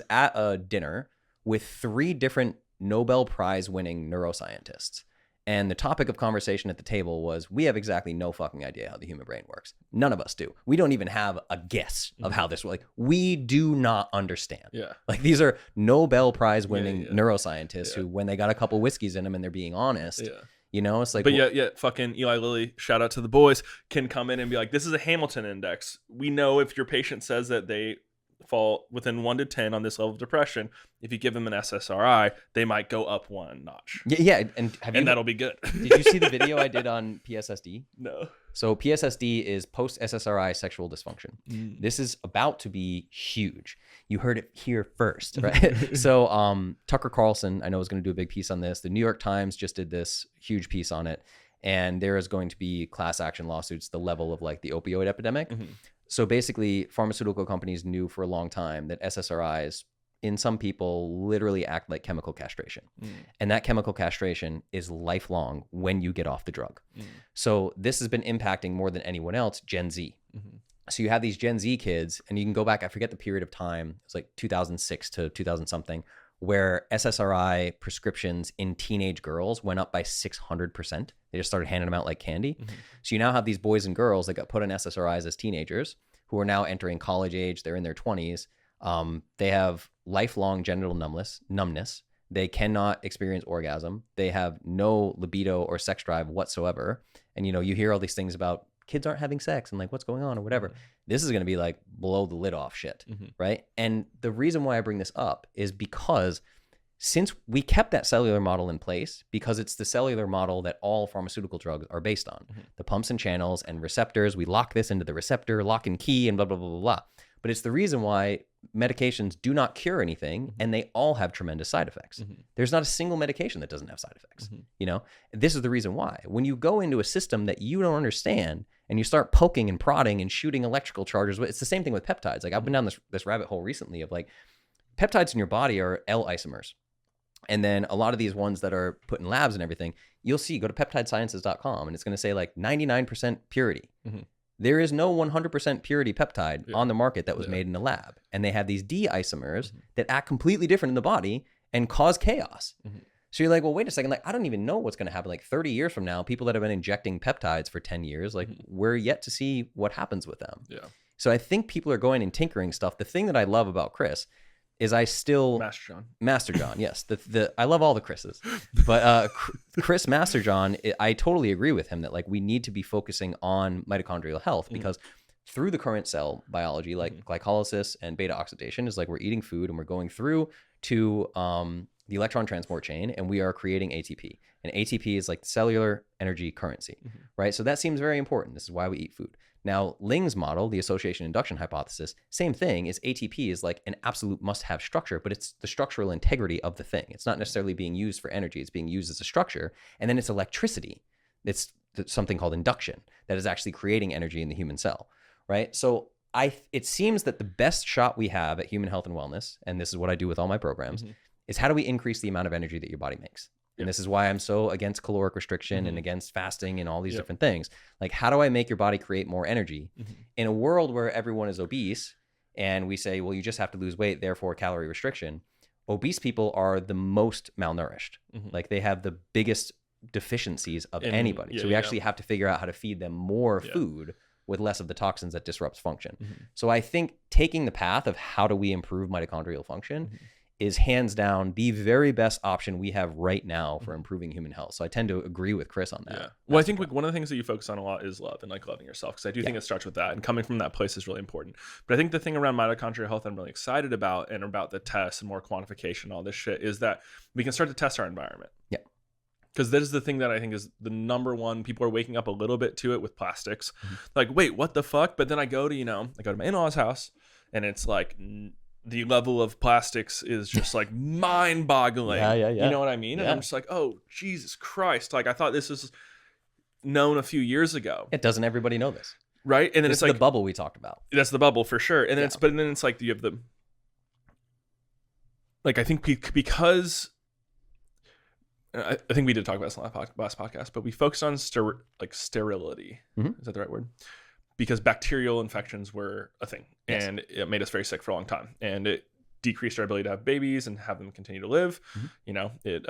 at a dinner with 3 different Nobel Prize winning neuroscientists. And the topic of conversation at the table was, we have exactly no fucking idea how the human brain works. None of us do. We don't even have a guess of how this works. Like, we do not understand. Like, these are Nobel Prize winning neuroscientists who, when they got a couple whiskeys in them and they're being honest, you know, it's like, but yet fucking Eli Lilly, shout out to the boys, can come in and be like, this is a Hamilton index. We know if your patient says that they fall within 1 to 10 on this level of depression, if you give them an SSRI, they might go up 1 notch. And that'll be good. Did you see the video I did on PSSD? No. So PSSD is post SSRI sexual dysfunction. This is about to be huge. You heard it here first, right? So Tucker Carlson, I know, is going to do a big piece on this. The New York Times just did this huge piece on it, and there is going to be class action lawsuits, the level of like the opioid epidemic. So basically, pharmaceutical companies knew for a long time that SSRIs, in some people, literally act like chemical castration. And that chemical castration is lifelong when you get off the drug. So this has been impacting more than anyone else, Gen Z. So you have these Gen Z kids, and you can go back, I forget the period of time, it's like 2006 to 2000 something, where SSRI prescriptions in teenage girls went up by 600%. They just started handing them out like candy. So you now have these boys and girls that got put on SSRIs as teenagers who are now entering college age. They're in their 20s. They have lifelong genital numbness. They cannot experience orgasm. They have no libido or sex drive whatsoever. And, you know, you hear all these things about kids aren't having sex and like what's going on or whatever. This is going to be like blow the lid off shit, right? And the reason why I bring this up is because since we kept that cellular model in place, because it's the cellular model that all pharmaceutical drugs are based on, the pumps and channels and receptors, we lock this into the receptor, lock and key, and blah, blah, blah, blah, blah. But it's the reason why medications do not cure anything, and they all have tremendous side effects. There's not a single medication that doesn't have side effects. You know, this is the reason why. When you go into a system that you don't understand and you start poking and prodding and shooting electrical charges, it's the same thing with peptides. Like I've been down this rabbit hole recently of like peptides in your body are L isomers. And then a lot of these ones that are put in labs and everything, you'll see, go to peptidesciences.com and it's going to say like 99% purity. There is no 100% purity peptide on the market that was made in a lab. And they have these D isomers that act completely different in the body and cause chaos. So you're like, well, wait a second. Like, I don't even know what's going to happen. Like 30 years from now, people that have been injecting peptides for 10 years, like we're yet to see what happens with them. So I think people are going and tinkering stuff. The thing that I love about Chris is I still... Master John, yes. I love all the Chris's. But Chris Master John, I totally agree with him that like we need to be focusing on mitochondrial health because through the current cell biology, like glycolysis and beta oxidation is like we're eating food and we're going through to the electron transport chain and we are creating ATP. And ATP is like cellular energy currency, right? So that seems very important. This is why we eat food. Now, Ling's model, the association induction hypothesis, same thing, is ATP is like an absolute must-have structure, but it's the structural integrity of the thing. It's not necessarily being used for energy. It's being used as a structure. And then it's electricity. It's something called induction that is actually creating energy in the human cell, right? So it seems that the best shot we have at human health and wellness, and this is what I do with all my programs, is how do we increase the amount of energy that your body makes? And this is why I'm so against caloric restriction and against fasting and all these different things. Like, how do I make your body create more energy in a world where everyone is obese and we say, well, you just have to lose weight, therefore calorie restriction? Obese people are the most malnourished. Like, they have the biggest deficiencies of anybody. So we actually have to figure out how to feed them more food with less of the toxins that disrupts function. So I think taking the path of how do we improve mitochondrial function is hands down the very best option we have right now for improving human health. So I tend to agree with Chris on that. Yeah. Well, I think like one of the things that you focus on a lot is love and like loving yourself, because I do think it starts with that, and coming from that place is really important. But I think the thing around mitochondrial health I'm really excited about, and about the tests and more quantification, all this shit, is that we can start to test our environment. Yeah. Because that is the thing that I think is the number one. People are waking up a little bit to it with plastics. Like, wait, what the fuck? But then I go to my in-laws' house, and it's like the level of plastics is just like mind-boggling. Yeah. You know what I mean? And I'm just like, oh, Jesus Christ. Like, I thought this was known a few years ago. Doesn't everybody know this? Right? And then it's like the bubble we talked about. That's the bubble for sure. And then it's like you have the, like, I think because I think we did talk about this in the last podcast, but we focused on sterility. Is that the right word? Because bacterial infections were a thing, and it made us very sick for a long time, and it decreased our ability to have babies and have them continue to live. You know, it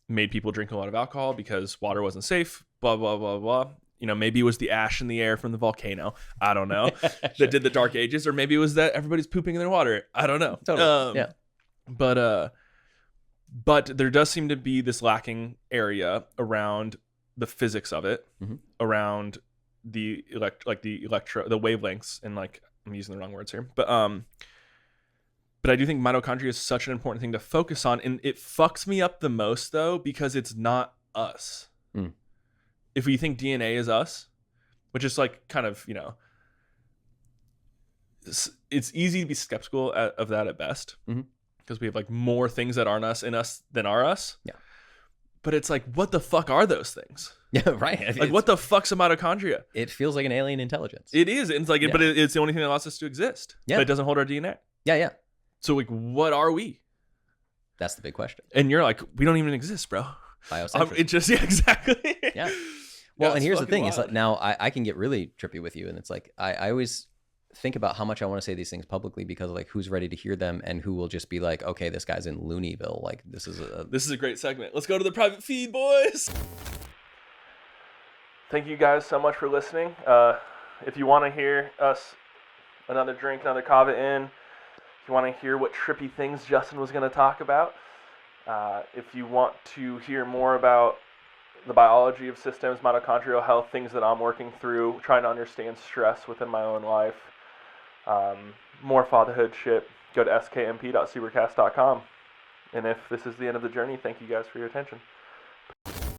made people drink a lot of alcohol because water wasn't safe, blah, blah, blah, blah. You know, maybe it was the ash in the air from the volcano, I don't know, that did the dark ages, or maybe it was that everybody's pooping in their water, I don't know. Totally. But there does seem to be this lacking area around the physics of it, around the wavelengths, and like, I'm using the wrong words here, but I do think mitochondria is such an important thing to focus on, and it fucks me up the most though, because it's not us. If we think DNA is us, which is like kind of, you know, it's easy to be skeptical of that at best, because we have like more things that aren't us in us than are us. Yeah. But it's like, what the fuck are those things? Yeah, right. Like, what the fuck's a mitochondria? It feels like an alien intelligence. It is. It's like, but it's the only thing that allows us to exist. Yeah. But it doesn't hold our DNA. Yeah. So like, what are we? That's the big question. And you're like, we don't even exist, bro. Biocentrism. It just, exactly. Yeah. Well, and here's the thing. Wild. It's like, now I can get really trippy with you. And it's like, I always think about how much I want to say these things publicly, because like, who's ready to hear them, and who will just be like, okay, this guy's in Looneyville. Like, this is a great segment. Let's go to the private feed, boys. Thank you guys so much for listening. If you want to hear us another drink, another kava in, if you want to hear what trippy things Justin was going to talk about, if you want to hear more about the biology of systems, mitochondrial health, things that I'm working through, trying to understand stress within my own life, more fatherhood shit, go to skmp.supercast.com. And if this is the end of the journey, thank you guys for your attention.